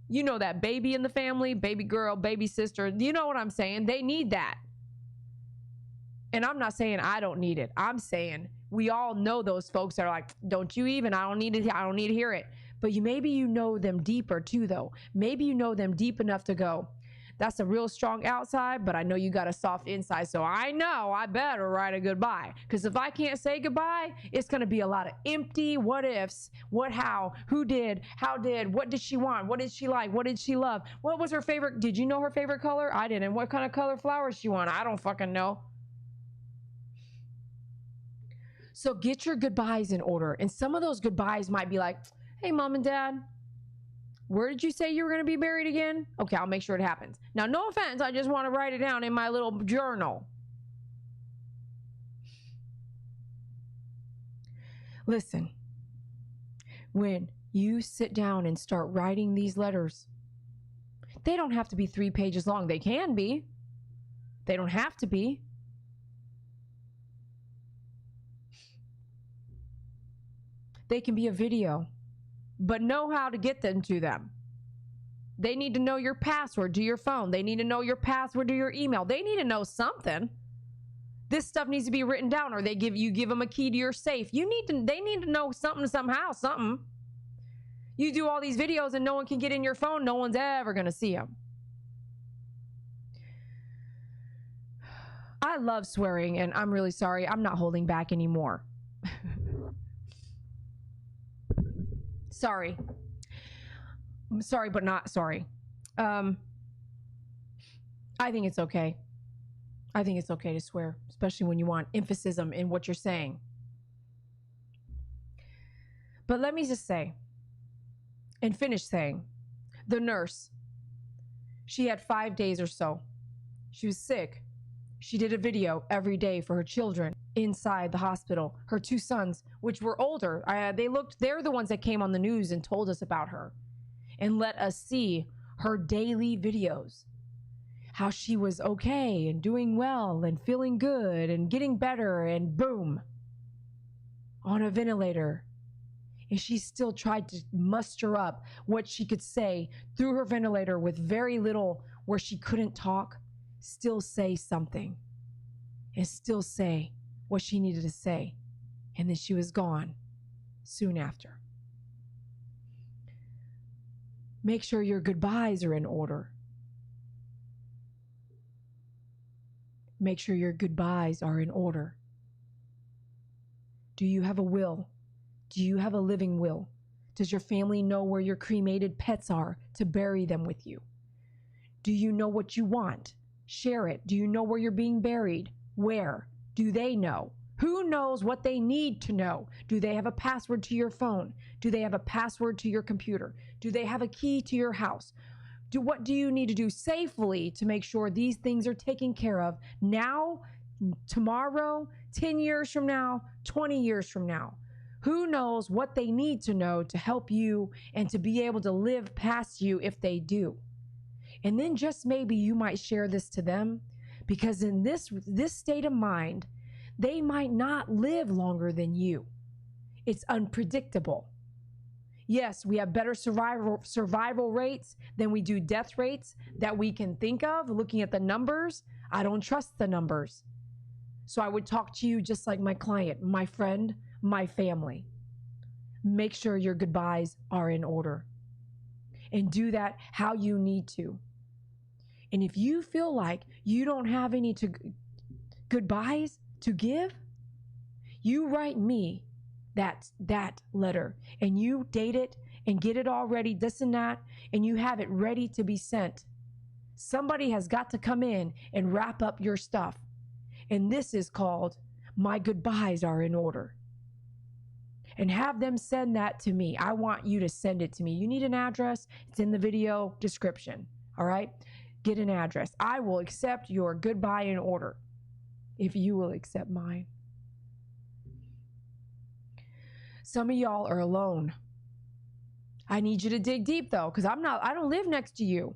You know that baby in the family, baby girl, baby sister. You know what I'm saying? They need that. And I'm not saying I don't need it. I'm saying we all know those folks that are like, don't you even, I don't need to hear it. But maybe you know them deeper too, though. Maybe you know them deep enough to go, that's a real strong outside, but I know you got a soft inside. So I know I better write a goodbye. Because if I can't say goodbye, it's going to be a lot of empty what ifs, what, how, who did, how did, what did she want? What did she like? What did she love? What was her favorite? Did you know her favorite color? I didn't. What kind of color flowers she wanted? I don't fucking know. So get your goodbyes in order. And some of those goodbyes might be like, hey, Mom and Dad, where did you say you were going to be buried again? Okay, I'll make sure it happens. Now, no offense, I just want to write it down in my little journal. Listen, when you sit down and start writing these letters, they don't have to be 3 pages long. They can be. They don't have to be. They can be a video, but know how to get them to them. They need to know your password to your phone. They need to know your password to your email. They need to know something. This stuff needs to be written down, or you give them a key to your safe. They need to know something somehow, something. You do all these videos and no one can get in your phone. No one's ever going to see them. I love swearing, and I'm really sorry. I'm not holding back anymore. Sorry. I'm sorry, but not sorry. I think it's okay. I think it's okay to swear, especially when you want emphasis in what you're saying. But let me just say and finish saying, the nurse, she had 5 days or so. She was sick. She did a video every day for her children inside the hospital. Her 2 sons, which were older, they're the ones that came on the news and told us about her and let us see her daily videos. How she was okay and doing well and feeling good and getting better, and boom, on a ventilator. And she still tried to muster up what she could say through her ventilator with very little, where she couldn't talk, still say something and still say what she needed to say. And then she was gone soon after. Make sure your goodbyes are in order. Make sure your goodbyes are in order. Do you have a will? Do you have a living will? Does your family know where your cremated pets are to bury them with you? Do you know what you want? Share it. Do you know where you're being buried? Where? Do they know? Who knows what they need to know? Do they have a password to your phone? Do they have a password to your computer? Do they have a key to your house? What do you need to do safely to make sure these things are taken care of now, tomorrow, 10 years from now, 20 years from now? Who knows what they need to know to help you and to be able to live past you if they do? And then just maybe you might share this to them, because in this state of mind, they might not live longer than you. It's unpredictable. Yes, we have better survival rates than we do death rates that we can think of. Looking at the numbers, I don't trust the numbers. So I would talk to you just like my client, my friend, my family. Make sure your goodbyes are in order. And do that how you need to. And if you feel like you don't have any goodbyes to give, you write me that letter, and you date it and get it all ready, this and that, and you have it ready to be sent. Somebody has got to come in and wrap up your stuff. And this is called my goodbyes are in order. And have them send that to me. I want you to send it to me. You need an address? It's in the video description. All right? Get an address. I will accept your goodbye in order if you will accept mine. Some of y'all are alone. I need you to dig deep though, because I don't live next to you.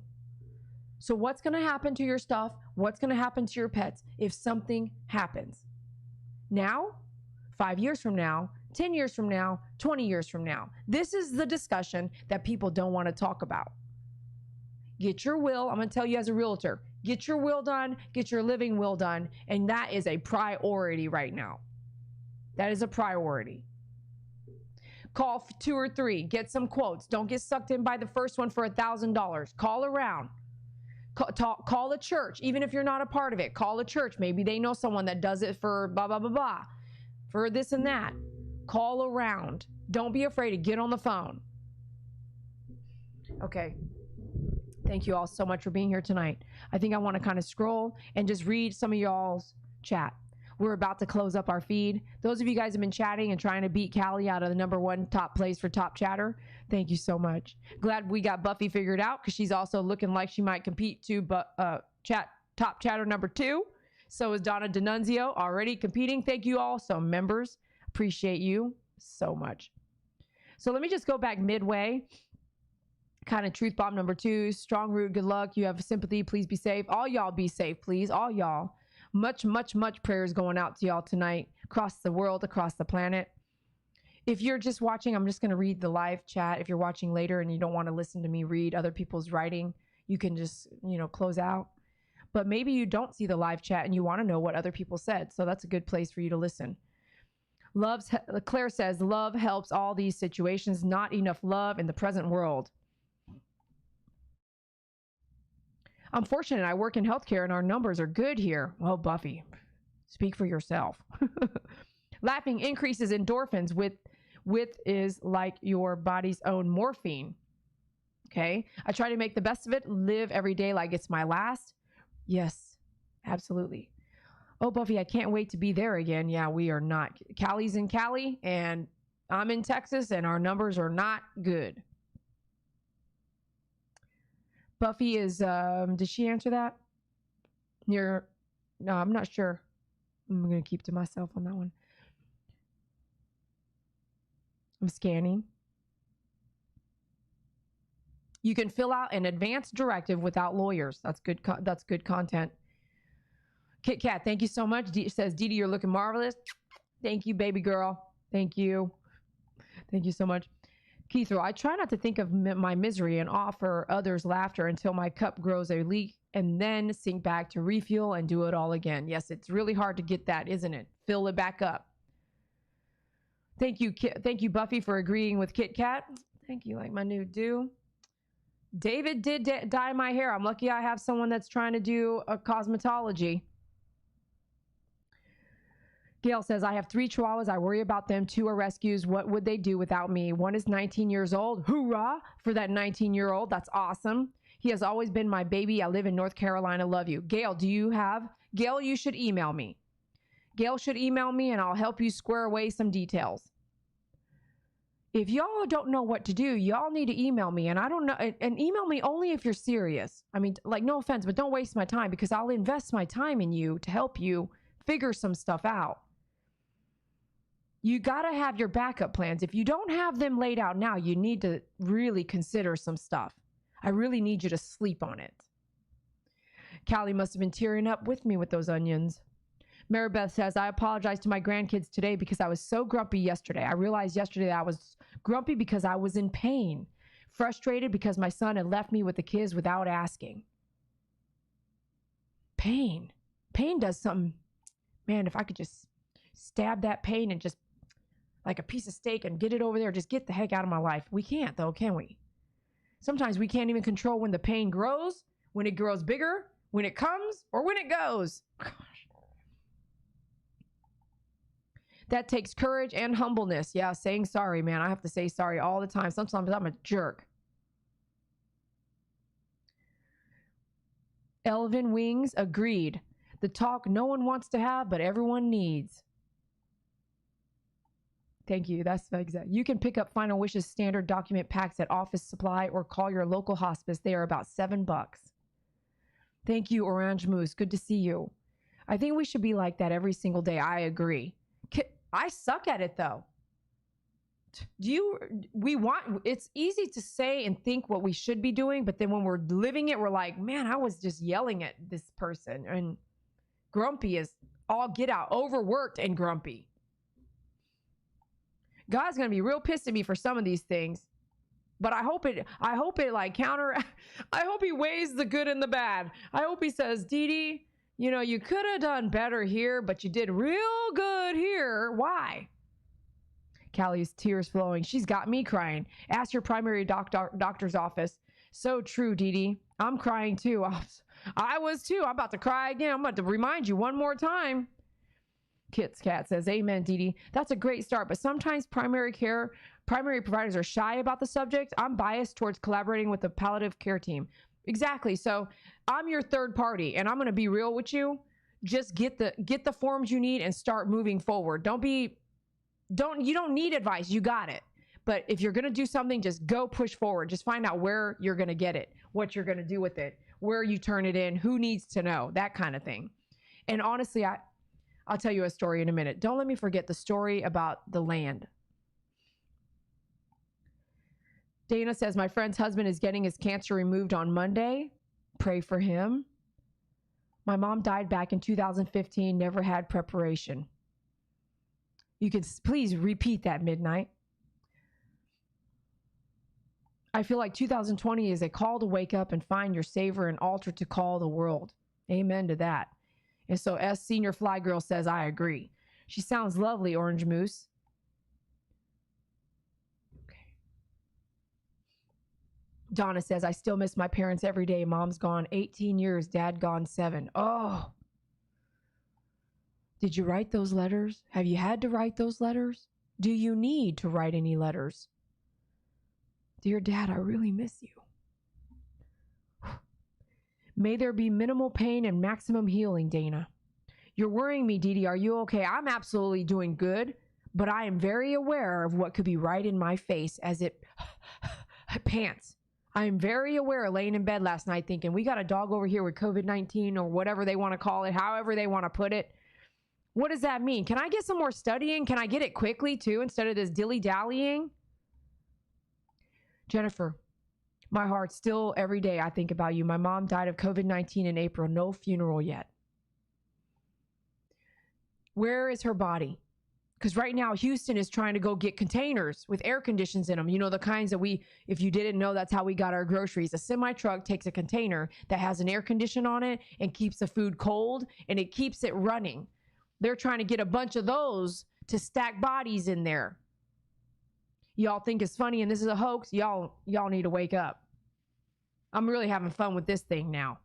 So what's going to happen to your stuff? What's going to happen to your pets if something happens? Now, 5 years from now, 10 years from now, 20 years from now. This is the discussion that people don't want to talk about. Get your will. I'm going to tell you as a realtor, get your will done, get your living will done. And that is a priority right now. That is a priority. Call 2 or 3, get some quotes. Don't get sucked in by the first one for $1,000. Call around. Call a church, even if you're not a part of it. Call a church. Maybe they know someone that does it for blah, blah, blah, blah, for this and that. Call around. Don't be afraid to get on the phone. Okay. Thank you all so much for being here tonight. I think I want to kind of scroll and just read some of y'all's chat. We're about to close up our feed. Those of you guys have been chatting and trying to beat Callie out of the #1 top place for top chatter. Thank you so much. Glad we got Buffy figured out, because she's also looking like she might compete to top chatter #2. So is Donna D'Annunzio already competing. Thank you all. So members, appreciate you so much. So let me just go back midway. Kind of truth bomb #2. Strong root. Good luck. You have sympathy. Please be safe. All y'all be safe, please. All y'all. Much, much, much prayers going out to y'all tonight, across the world, across the planet. If you're just watching, I'm just going to read the live chat. If you're watching later and you don't want to listen to me read other people's writing, you can just, close out. But maybe you don't see the live chat and you want to know what other people said. So that's a good place for you to listen. Claire says, love helps all these situations. Not enough love in the present world. I'm fortunate. I work in healthcare and our numbers are good here. Well, Buffy, speak for yourself. Laughing increases endorphins with is like your body's own morphine. Okay. I try to make the best of it. Live every day like it's my last. Yes, absolutely. Oh, Buffy, I can't wait to be there again. Yeah, we are not. Callie's in Cali, and I'm in Texas, and our numbers are not good. Buffy is, did she answer that? No, I'm not sure. I'm going to keep to myself on that one. I'm scanning. You can fill out an advance directive without lawyers. That's good. That's good content. Kit Kat, thank you so much. Says Dee Dee, you're looking marvelous. Thank you, baby girl. Thank you. Thank you so much. Keithro, I try not to think of my misery and offer others laughter until my cup grows a leak and then sink back to refuel and do it all again. Yes, it's really hard to get that, isn't it? Fill it back up. Thank you, Buffy, for agreeing with Kit Kat. Thank you, like my new do. David did dye my hair. I'm lucky I have someone that's trying to do a cosmetology. Gail says, I have 3 chihuahuas. I worry about them. 2 are rescues. What would they do without me? 1 is 19 years old. Hoorah for that 19-year-old. That's awesome. He has always been my baby. I live in North Carolina. Love you. Gail, Gail, you should email me. Gail should email me and I'll help you square away some details. If y'all don't know what to do, y'all need to email me. And I don't know, and email me only if you're serious. I mean, like, no offense, but don't waste my time because I'll invest my time in you to help you figure some stuff out. You got to have your backup plans. If you don't have them laid out now, you need to really consider some stuff. I really need you to sleep on it. Callie must have been tearing up with me with those onions. Maribeth says, I apologize to my grandkids today because I was so grumpy yesterday. I realized yesterday that I was grumpy because I was in pain, frustrated because my son had left me with the kids without asking. Pain does something. Man, if I could just stab that pain and just like a piece of steak and get it over there, just get the heck out of my life. We can't though, can we? Sometimes we can't even control when the pain grows, when it grows bigger, when it comes, or when it goes. Gosh. That takes courage and humbleness. Yeah, saying sorry, man. I have to say sorry all the time. Sometimes I'm a jerk. Elvin Wings, agreed. The talk no one wants to have, but everyone needs. Thank you. That's exact. You can pick up Final Wishes standard document packs at Office Supply or call your local hospice. They are about $7. Thank you, Orange Moose. Good to see you. I think we should be like that every single day. I agree. I suck at it though. It's easy to say and think what we should be doing, but then when we're living it, we're like, man, I was just yelling at this person. And grumpy is all get out, overworked and grumpy. God's going to be real pissed at me for some of these things, but I hope it like I hope he weighs the good and the bad. I hope he says, Dee Dee, you know, you could have done better here, but you did real good here. Why? Callie's tears flowing. She's got me crying. Ask your primary doctor's office. So true, Dee Dee. I'm crying too. I was too. I'm about to cry again. I'm about to remind you one more time. Kit's Cat says, amen, Dee Dee. That's a great start, but sometimes primary providers are shy about the subject. I'm biased towards collaborating with the palliative care team. Exactly. So I'm your third party and I'm going to be real with you. Just get the forms you need and start moving forward. You don't need advice. You got it. But if you're going to do something, just go push forward. Just find out where you're going to get it, what you're going to do with it, where you turn it in, who needs to know, that kind of thing. And honestly, I'll tell you a story in a minute. Don't let me forget the story about the land. Dana says, my friend's husband is getting his cancer removed on Monday. Pray for him. My mom died back in 2015, never had preparation. You can please repeat that, Midnight. I feel like 2020 is a call to wake up and find your savor and altar to call the world. Amen to that. And so S Senior Fly Girl says, I agree. She sounds lovely, Orange Moose. Donna says, I still miss my parents every day. Mom's gone 18 years, dad gone 7. Oh. Did you write those letters? Have you had to write those letters? Do you need to write any letters? Dear Dad, I really miss you. May there be minimal pain and maximum healing, Dana. You're worrying me, Dee Dee. Are you okay? I'm absolutely doing good, but I am very aware of what could be right in my face as it pants. I am very aware laying in bed last night thinking, we got a dog over here with COVID-19 or whatever they want to call it, however they want to put it. What does that mean? Can I get some more studying? Can I get it quickly too instead of this dilly-dallying? Jennifer, my heart still every day I think about you. My mom died of COVID-19 in April. No funeral yet. Where is her body? Because right now, Houston is trying to go get containers with air conditions in them. You know, the kinds that if you didn't know, that's how we got our groceries. A semi truck takes a container that has an air condition on it and keeps the food cold and it keeps it running. They're trying to get a bunch of those to stack bodies in there. Y'all think it's funny and this is a hoax? Y'all need to wake up. I'm really having fun with this thing now.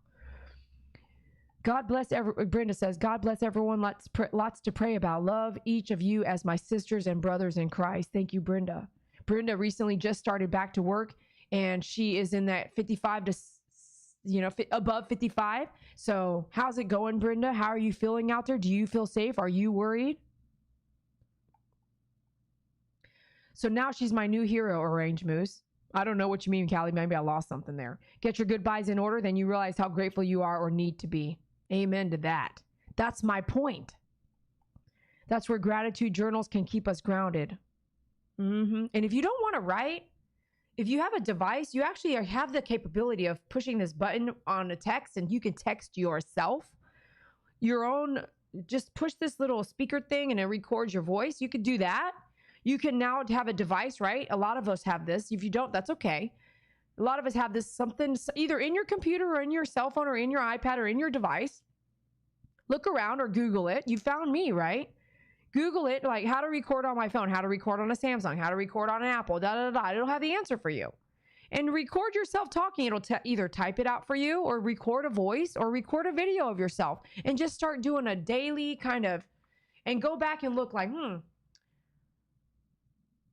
God bless Brenda says, God bless everyone. Lots to pray about. Love each of you as my sisters and brothers in Christ. Thank you, Brenda. Brenda recently just started back to work and she is in that 55 to, above 55. So how's it going, Brenda? How are you feeling out there? Do you feel safe? Are you worried? So now she's my new hero, Orange Moose. I don't know what you mean, Callie. Maybe I lost something there. Get your goodbyes in order. Then you realize how grateful you are or need to be. Amen to that. That's my point. That's where gratitude journals can keep us grounded. And if you don't want to write, if you have a device, you actually have the capability of pushing this button on a text and you can text yourself your own, just push this little speaker thing and it records your voice. You could do that. You can now have a device, right? A lot of us have this. If you don't, that's okay. A lot of us have this something either in your computer or in your cell phone or in your iPad or in your device. Look around or Google it. You found me, right? Google it, like how to record on my phone, how to record on a Samsung, how to record on an Apple, It'll have the answer for you. And record yourself talking. It'll either type it out for you or record a voice or record a video of yourself and just start doing a daily kind of, and go back and look like,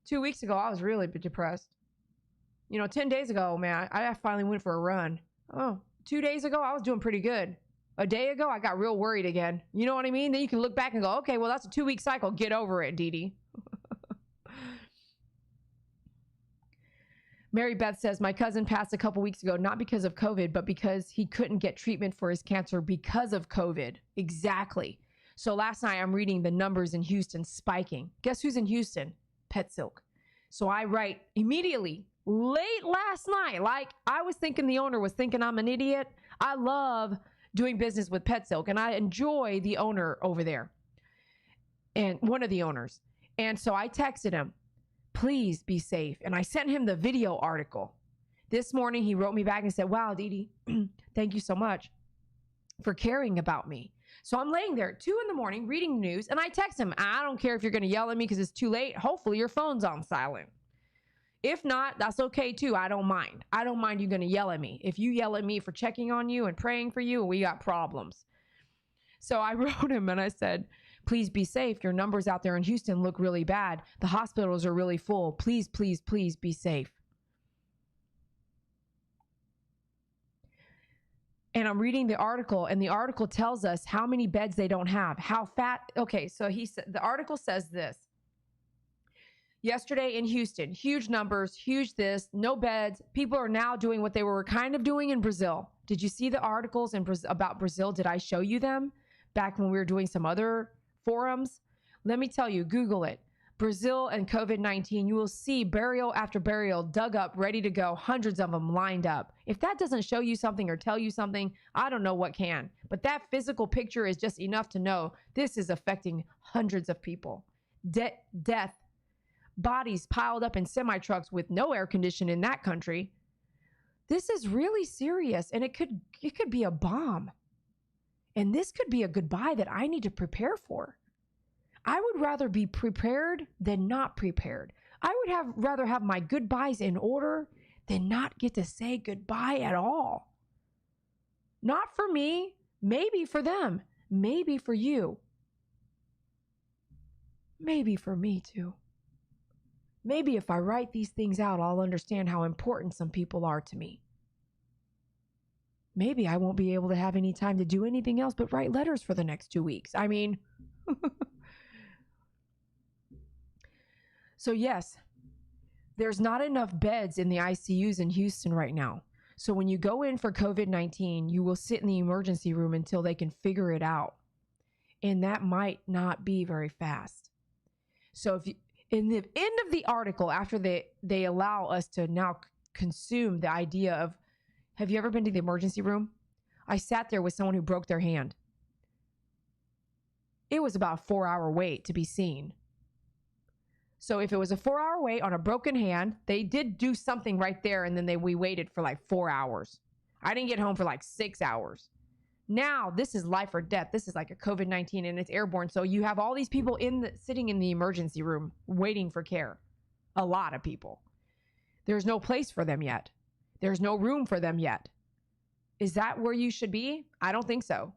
2 weeks ago, I was really depressed. 10 days ago, man, I finally went for a run. 2 days ago, I was doing pretty good. A day ago, I got real worried again. You know what I mean? Then you can look back and go, okay, well, that's a 2-week cycle. Get over it, Dee Dee. Mary Beth says, my cousin passed a couple weeks ago, not because of COVID, but because he couldn't get treatment for his cancer because of COVID. Exactly. So last night, I'm reading the numbers in Houston spiking. Guess who's in Houston? Pet Silk. So I write immediately, late last night, like I was thinking the owner was thinking I'm an idiot. I love doing business with Pet Silk and I enjoy the owner over there and one of the owners. And so I texted him, please be safe. And I sent him the video article. This morning, he wrote me back and said, wow, Dee Dee, thank you so much for caring about me. So I'm laying there at 2 a.m. reading the news and I text him, I don't care if you're going to yell at me because it's too late. Hopefully your phone's on silent. If not, that's okay too. I don't mind. I don't mind you going to yell at me. If you yell at me for checking on you and praying for you, we got problems. So I wrote him and I said, please be safe. Your numbers out there in Houston look really bad. The hospitals are really full. Please, please, please be safe. And I'm reading the article and the article tells us how many beds they don't have, how fat. Okay, so the article says this. Yesterday in Houston, huge numbers, huge this, no beds. People are now doing what they were kind of doing in Brazil. Did you see the articles about Brazil? Did I show you them back when we were doing some other forums? Let me tell you, Google it. Brazil and COVID-19, you will see burial after burial dug up, ready to go, hundreds of them lined up. If that doesn't show you something or tell you something, I don't know what can. But that physical picture is just enough to know this is affecting hundreds of people. Death. Bodies piled up in semi-trucks with no air conditioning in that country. This is really serious, and it could be a bomb. And this could be a goodbye that I need to prepare for. I would rather be prepared than not prepared. I would rather have my goodbyes in order than not get to say goodbye at all. Not for me, maybe for them, maybe for you, maybe for me too. Maybe if I write these things out, I'll understand how important some people are to me. maybe I won't be able to have any time to do anything else but write letters for the next 2 weeks. I mean, so yes, there's not enough beds in the ICUs in Houston right now. So when you go in for COVID-19, you will sit in the emergency room until they can figure it out. And that might not be very fast. So if you, in the end of the article, after they allow us to now consume the idea of, have you ever been to the emergency room? I sat there with someone who broke their hand. It was about a 4-hour wait to be seen. So if it was a 4-hour wait on a broken hand, they did do something right there, and then we waited for like 4 hours. I didn't get home for like 6 hours. Now this is life or death. This is like a COVID-19 and it's airborne. So you have all these people sitting in the emergency room waiting for care. A lot of people. There's no place for them yet. There's no room for them yet. Is that where you should be? I don't think so.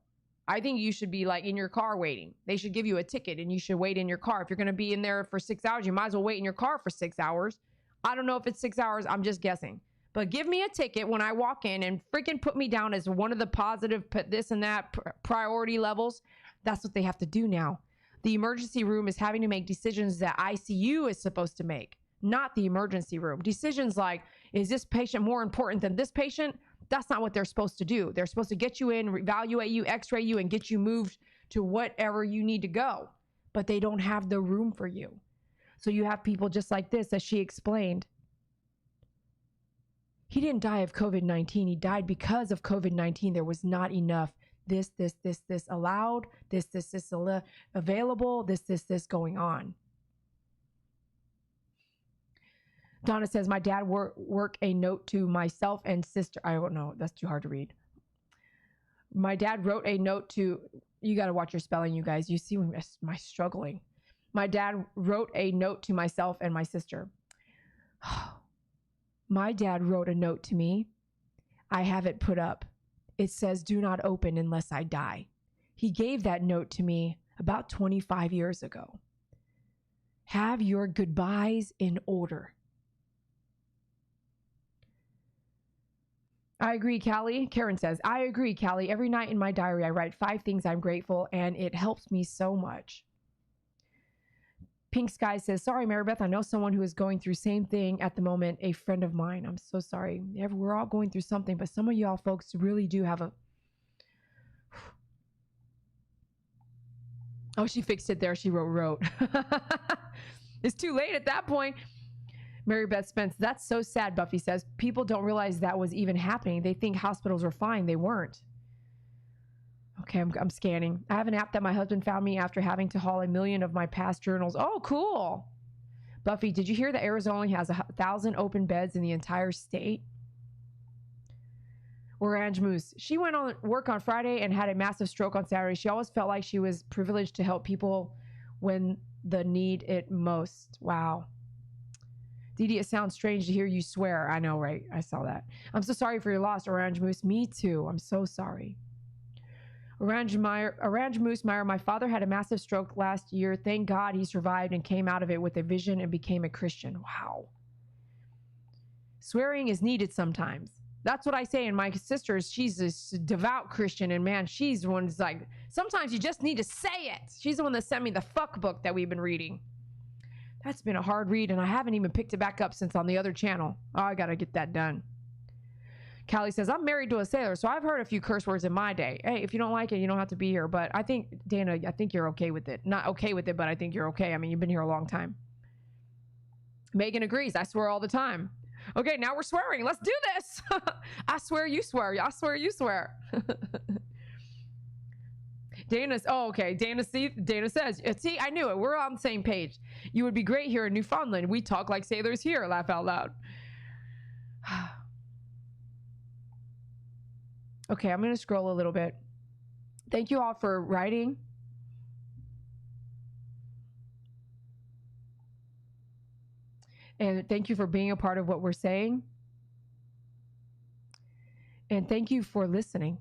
I think you should be like in your car waiting. They should give you a ticket and you should wait in your car. If you're going to be in there for 6 hours, you might as well wait in your car for 6 hours. I don't know if it's 6 hours. I'm just guessing. But give me a ticket when I walk in and freaking put me down as one of the positive, put this and that priority levels. That's what they have to do now. The emergency room is having to make decisions that ICU is supposed to make, not the emergency room. Decisions like, is this patient more important than this patient? That's not what they're supposed to do. They're supposed to get you in, evaluate you, x-ray you, and get you moved to whatever you need to go. But they don't have the room for you. So you have people just like this, as she explained. He didn't die of COVID-19. He died because of COVID-19. There was not enough this allowed, this available, this going on. Donna says, my dad work a note to myself and sister. I don't know. That's too hard to read. My dad wrote a note to, you got to watch your spelling, you guys. You see my struggling. My dad wrote a note to myself and my sister. My dad wrote a note to me. I have it put up. It says, do not open unless I die. He gave that note to me about 25 years ago. Have your goodbyes in order. I agree, Callie. Karen says, I agree, Callie. Every night in my diary, I write 5 things I'm grateful, and it helps me so much. Pink Sky says, sorry, Maribeth. I know someone who is going through same thing at the moment, a friend of mine. I'm so sorry. We're all going through something, but some of y'all folks really do have a... Oh, she fixed it there. She wrote. It's too late at that point. Mary Beth Spence, that's so sad, Buffy says. People don't realize that was even happening. They think hospitals were fine. They weren't. Okay, I'm scanning. I have an app that my husband found me after having to haul 1 million of my past journals. Oh, cool. Buffy, did you hear that Arizona only has 1,000 open beds in the entire state? Orange Moose. She went on work on Friday and had a massive stroke on Saturday. She always felt like she was privileged to help people when the need it most. Wow. Dee Dee, it sounds strange to hear you swear. I know, right? I saw that. I'm so sorry for your loss, Orange Moose. Me too. I'm so sorry. Orange Moose Meyer, my father had a massive stroke last year. Thank God he survived and came out of it with a vision and became a Christian. Wow. Swearing is needed sometimes. That's what I say. And my sister, she's a devout Christian. And man, she's the one who's like, sometimes you just need to say it. She's the one that sent me the fuck book that we've been reading. That's been a hard read, and I haven't even picked it back up since on the other channel. Oh, I got to get that done. Callie says, I'm married to a sailor, so I've heard a few curse words in my day. Hey, if you don't like it, you don't have to be here. But I think, Dana, I think you're okay with it. Not okay with it, but I think you're okay. I mean, you've been here a long time. Megan agrees. I swear all the time. Okay, now we're swearing. Let's do this. I swear you swear. I swear you swear. Dana says, see, I knew it. We're on the same page. You would be great here in Newfoundland. We talk like sailors here. Laugh out loud. Okay, I'm going to scroll a little bit. Thank you all for writing. And thank you for being a part of what we're saying. And thank you for listening.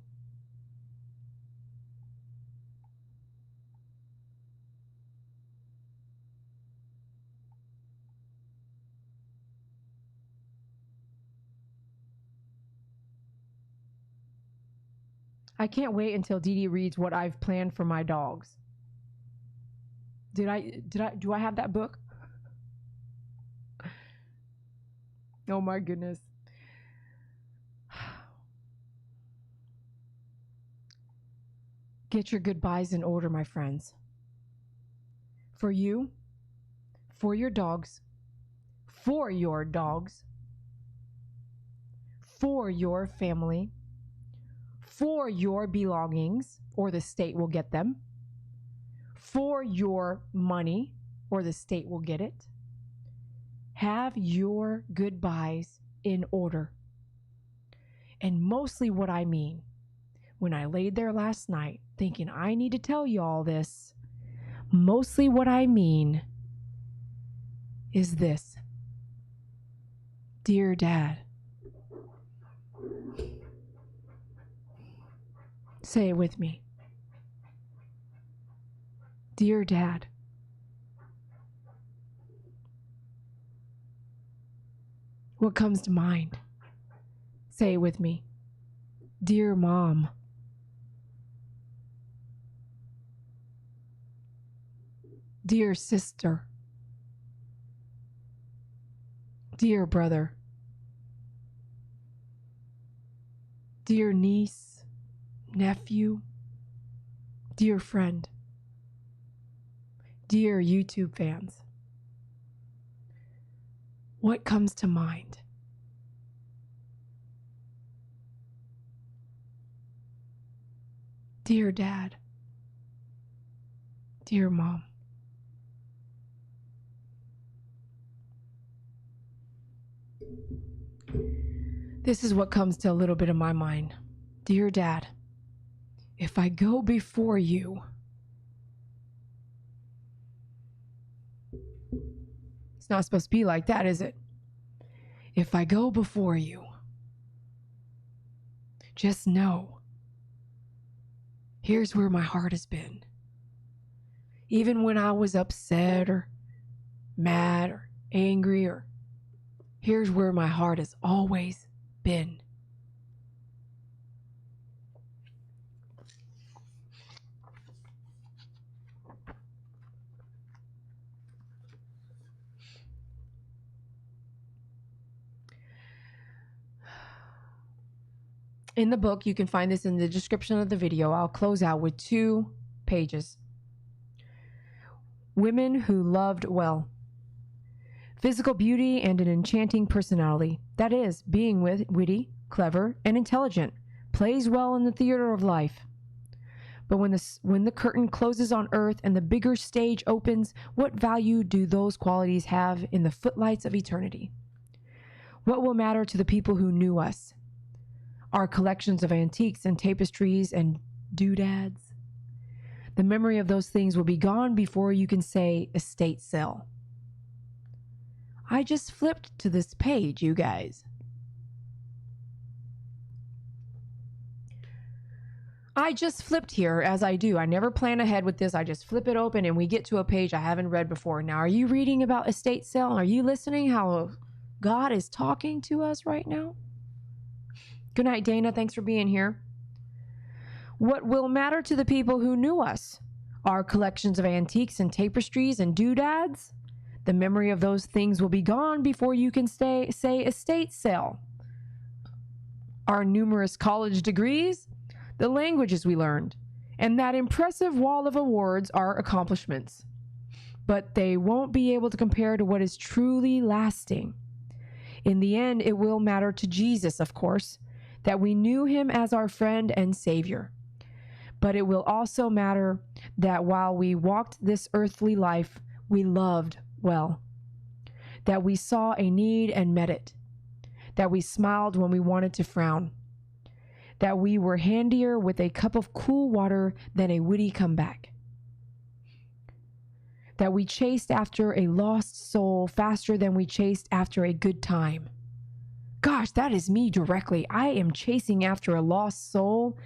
I can't wait until Dee Dee reads what I've planned for my dogs. Do I have that book? Oh my goodness. Get your goodbyes in order, my friends. For you, for your dogs, for your dogs, for your family, for your belongings, or the state will get them, for your money, or the state will get it. Have your goodbyes in order. And mostly what I mean, when I laid there last night thinking I need to tell you all this, mostly what I mean is this. Dear Dad, say it with me. Dear Dad, what comes to mind? Say it with me. Dear Mom, dear sister, dear brother, dear niece, nephew, dear friend, dear YouTube fans, what comes to mind? Dear Dad, dear Mom, this is what comes to a little bit of my mind. Dear Dad, if I go before you, it's not supposed to be like that, is it? If I go before you, just know, here's where my heart has been. Even when I was upset or mad or angry, or here's where my heart has always been. In the book, you can find this in the description of the video. I'll close out with 2 pages. Women who loved well. Physical beauty and an enchanting personality. That is, being witty, clever, and intelligent. Plays well in the theater of life. But when the curtain closes on earth and the bigger stage opens, what value do those qualities have in the footlights of eternity? What will matter to the people who knew us? Our collections of antiques and tapestries and doodads. The memory of those things will be gone before you can say estate sale. I just flipped to this page, you guys. I just flipped here, as I do. I never plan ahead with this. I just flip it open and we get to a page I haven't read before. Now, are you reading about estate sale? Are you listening how God is talking to us right now? Good night, Dana. Thanks for being here. What will matter to the people who knew us? Our collections of antiques and tapestries and doodads? The memory of those things will be gone before you can say estate sale. Our numerous college degrees? The languages we learned, and that impressive wall of awards are accomplishments. But they won't be able to compare to what is truly lasting. In the end, it will matter to Jesus, of course, that we knew him as our friend and Savior. But it will also matter that while we walked this earthly life, we loved well, that we saw a need and met it, that we smiled when we wanted to frown, that we were handier with a cup of cool water than a witty comeback, that we chased after a lost soul faster than we chased after a good time. Gosh, that is me directly. I am chasing after a lost soul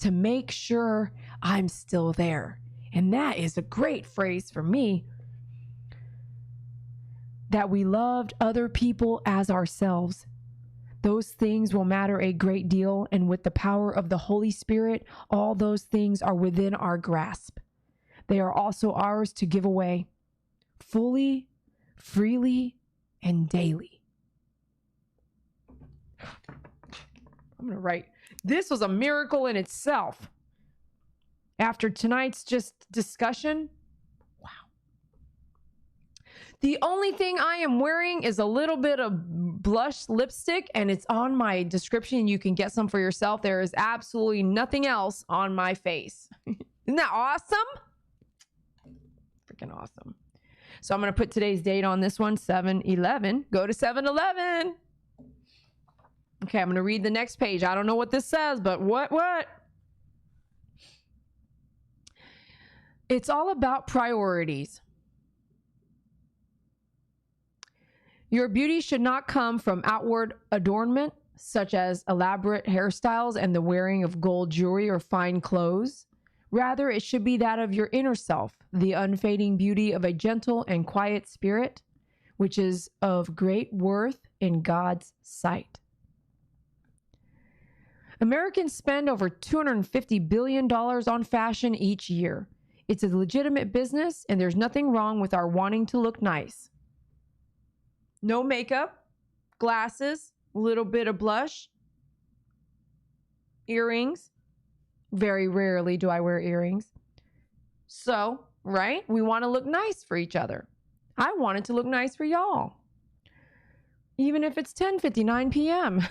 to make sure I'm still there. And that is a great phrase for me. That we loved other people as ourselves. Those things will matter a great deal, and with the power of the Holy Spirit, all those things are within our grasp. They are also ours to give away fully, freely, and daily. I'm going to write, this was a miracle in itself. After tonight's just discussion, wow. The only thing I am wearing is a little bit of blush lipstick, and it's on my description. You can get some for yourself. There is absolutely nothing else on my face. Isn't that awesome? Freaking awesome. So I'm going to put today's date on this one, 7/11. Go to 7/11. Okay, I'm going to read the next page. I don't know what this says, but what? It's all about priorities. Your beauty should not come from outward adornment, such as elaborate hairstyles and the wearing of gold jewelry or fine clothes. Rather, it should be that of your inner self, the unfading beauty of a gentle and quiet spirit, which is of great worth in God's sight. Americans spend over $250 billion on fashion each year. It's a legitimate business, and there's nothing wrong with our wanting to look nice. No makeup, glasses, a little bit of blush, earrings. Very rarely do I wear earrings. So, right? We want to look nice for each other. I want it to look nice for y'all. Even if it's 10:59 p.m.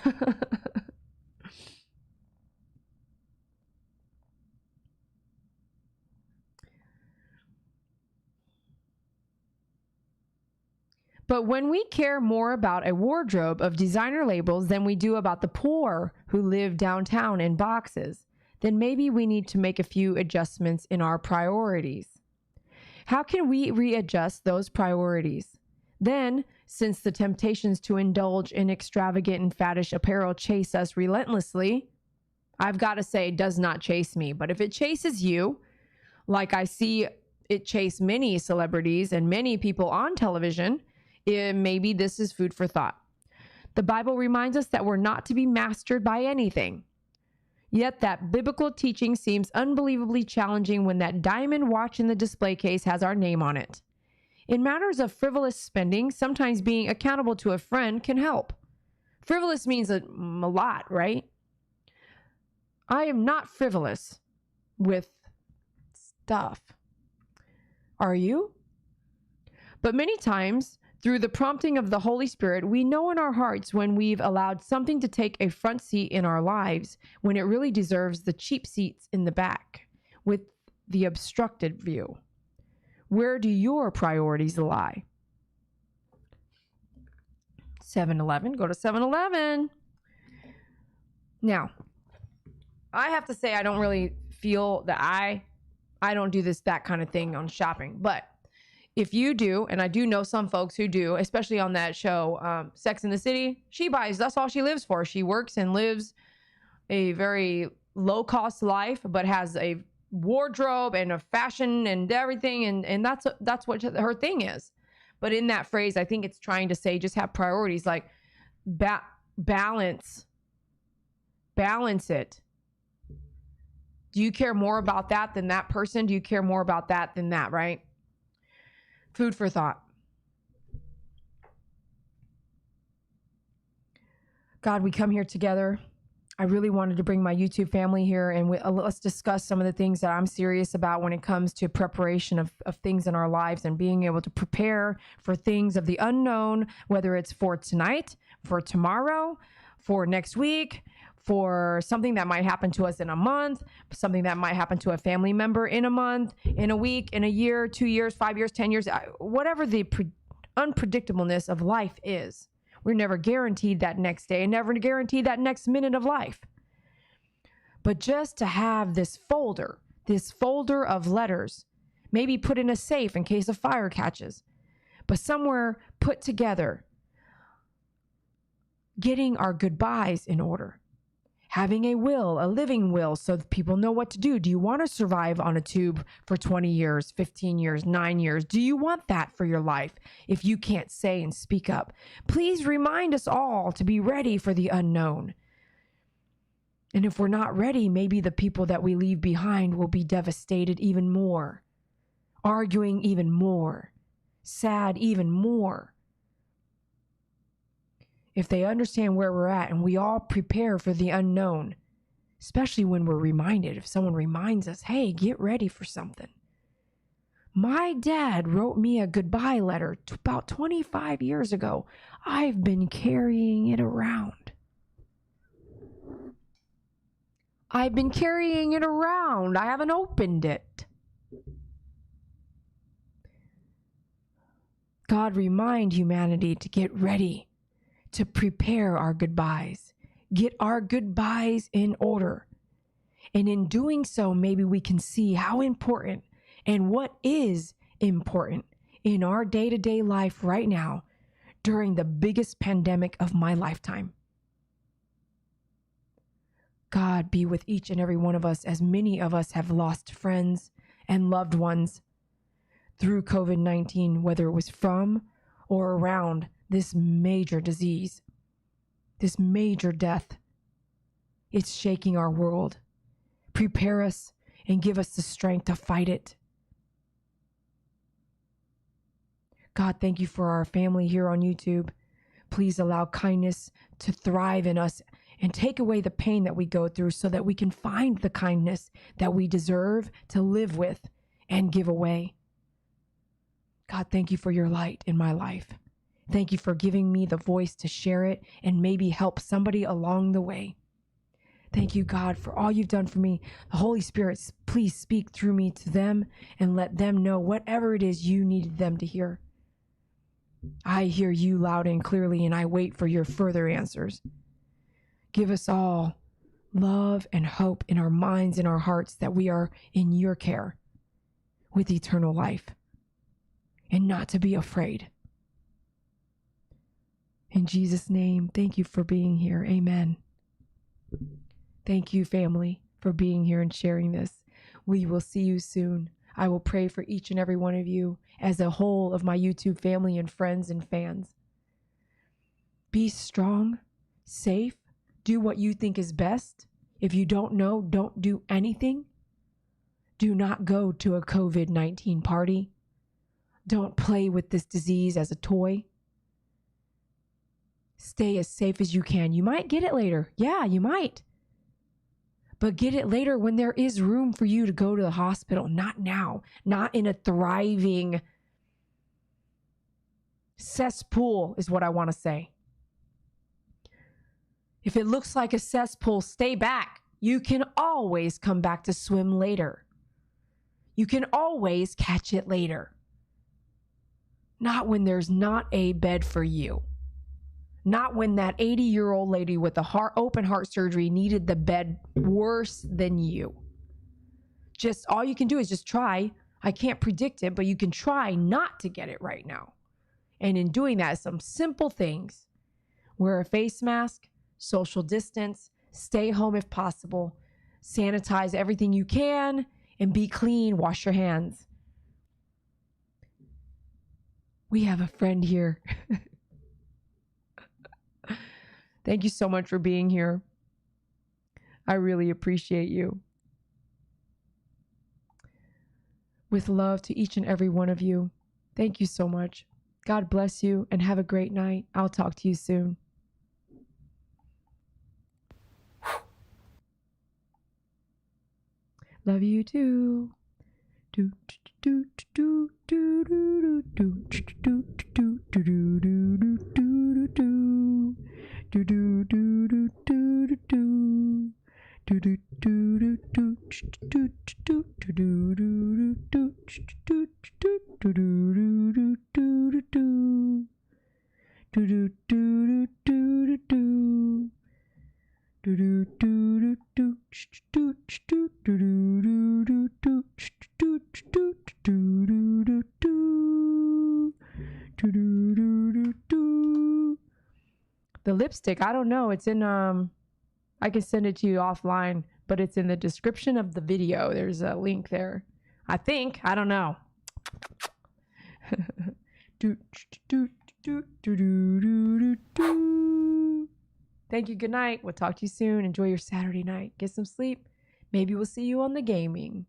But when we care more about a wardrobe of designer labels than we do about the poor who live downtown in boxes, then maybe we need to make a few adjustments in our priorities. How can we readjust those priorities? Then, since the temptations to indulge in extravagant and faddish apparel chase us relentlessly, I've got to say, it does not chase me. But if it chases you, like I see it chase many celebrities and many people on television, maybe this is food for thought. The Bible reminds us that we're not to be mastered by anything. Yet that biblical teaching seems unbelievably challenging when that diamond watch in the display case has our name on it. In matters of frivolous spending, sometimes being accountable to a friend can help. Frivolous means a lot, right? I am not frivolous with stuff. Are you? But many times, through the prompting of the Holy Spirit, we know in our hearts when we've allowed something to take a front seat in our lives when it really deserves the cheap seats in the back with the obstructed view. Where do your priorities lie? 7-Eleven. Go to 7-Eleven. Now, I have to say I don't really feel that I don't do that kind of thing on shopping, but if you do, and I do know some folks who do, especially on that show, Sex and the City, she buys, that's all she lives for. She works and lives a very low-cost life, but has a wardrobe and a fashion and everything, and that's what her thing is. But in that phrase, I think it's trying to say just have priorities, like balance it. Do you care more about that than that person? Do you care more about that than that, right? Food for thought. God, we come here together. I really wanted to bring my YouTube family here, and let's discuss some of the things that I'm serious about when it comes to preparation of things in our lives and being able to prepare for things of the unknown, whether it's for tonight, for tomorrow, for next week, for something that might happen to us in a month, something that might happen to a family member in a month, in a week, in a year, 2 years, 5 years, 10 years, whatever the unpredictableness of life is. We're never guaranteed that next day and never guaranteed that next minute of life. But just to have this folder of letters, maybe put in a safe in case a fire catches, but somewhere put together, getting our goodbyes in order. Having a will, a living will, so that people know what to do. Do you want to survive on a tube for 20 years, 15 years, 9 years? Do you want that for your life if you can't say and speak up? Please remind us all to be ready for the unknown. And if we're not ready, maybe the people that we leave behind will be devastated even more, arguing even more, sad even more. If they understand where we're at and we all prepare for the unknown, especially when we're reminded, if someone reminds us, hey, get ready for something. My dad wrote me a goodbye letter about 25 years ago. I've been carrying it around. I haven't opened it. God, remind humanity to get ready, to prepare our goodbyes. Get our goodbyes in order. And in doing so, maybe we can see how important and what is important in our day-to-day life right now during the biggest pandemic of my lifetime. God, be with each and every one of us, as many of us have lost friends and loved ones through COVID-19, whether it was from or around this major disease, this major death. It's shaking our world. Prepare us and give us the strength to fight it. God, thank you for our family here on YouTube. Please allow kindness to thrive in us and take away the pain that we go through so that we can find the kindness that we deserve to live with and give away. God, thank you for your light in my life. Thank you for giving me the voice to share it and maybe help somebody along the way. Thank you, God, for all you've done for me. The Holy Spirit, please speak through me to them and let them know whatever it is you needed them to hear. I hear you loud and clearly, and I wait for your further answers. Give us all love and hope in our minds and our hearts that we are in your care with eternal life, and not to be afraid. In Jesus' name, thank you for being here. Amen. Thank you, family, for being here and sharing this. We will see you soon. I will pray for each and every one of you as a whole of my YouTube family and friends and fans. Be strong, safe, do what you think is best. If you don't know, don't do anything. Do not go to a COVID-19 party. Don't play with this disease as a toy. Stay as safe as you can. You might get it later. Yeah, you might. But get it later when there is room for you to go to the hospital. Not now. Not in a thriving cesspool is what I want to say. If it looks like a cesspool, stay back. You can always come back to swim later. You can always catch it later. Not when there's not a bed for you. Not when that 80-year-old lady with a open heart surgery needed the bed worse than you. Just all you can do is just try. I can't predict it, but you can try not to get it right now. And in doing that, some simple things. Wear a face mask, social distance, stay home if possible, sanitize everything you can, and be clean. Wash your hands. We have a friend here. Thank you so much for being here. I really appreciate you. With love to each and every one of you. Thank you so much. God bless you and have a great night. I'll talk to you soon. Love you too. Do do do do do do do do do do do do do do. Do do do do do do do do do do do do do do do do The lipstick, I don't know. It's in I can send it to you offline, but it's in the description of the video. There's a link there. I think. I don't know. Thank you. Good night. We'll talk to you soon. Enjoy your Saturday night. Get some sleep. Maybe we'll see you on the gaming.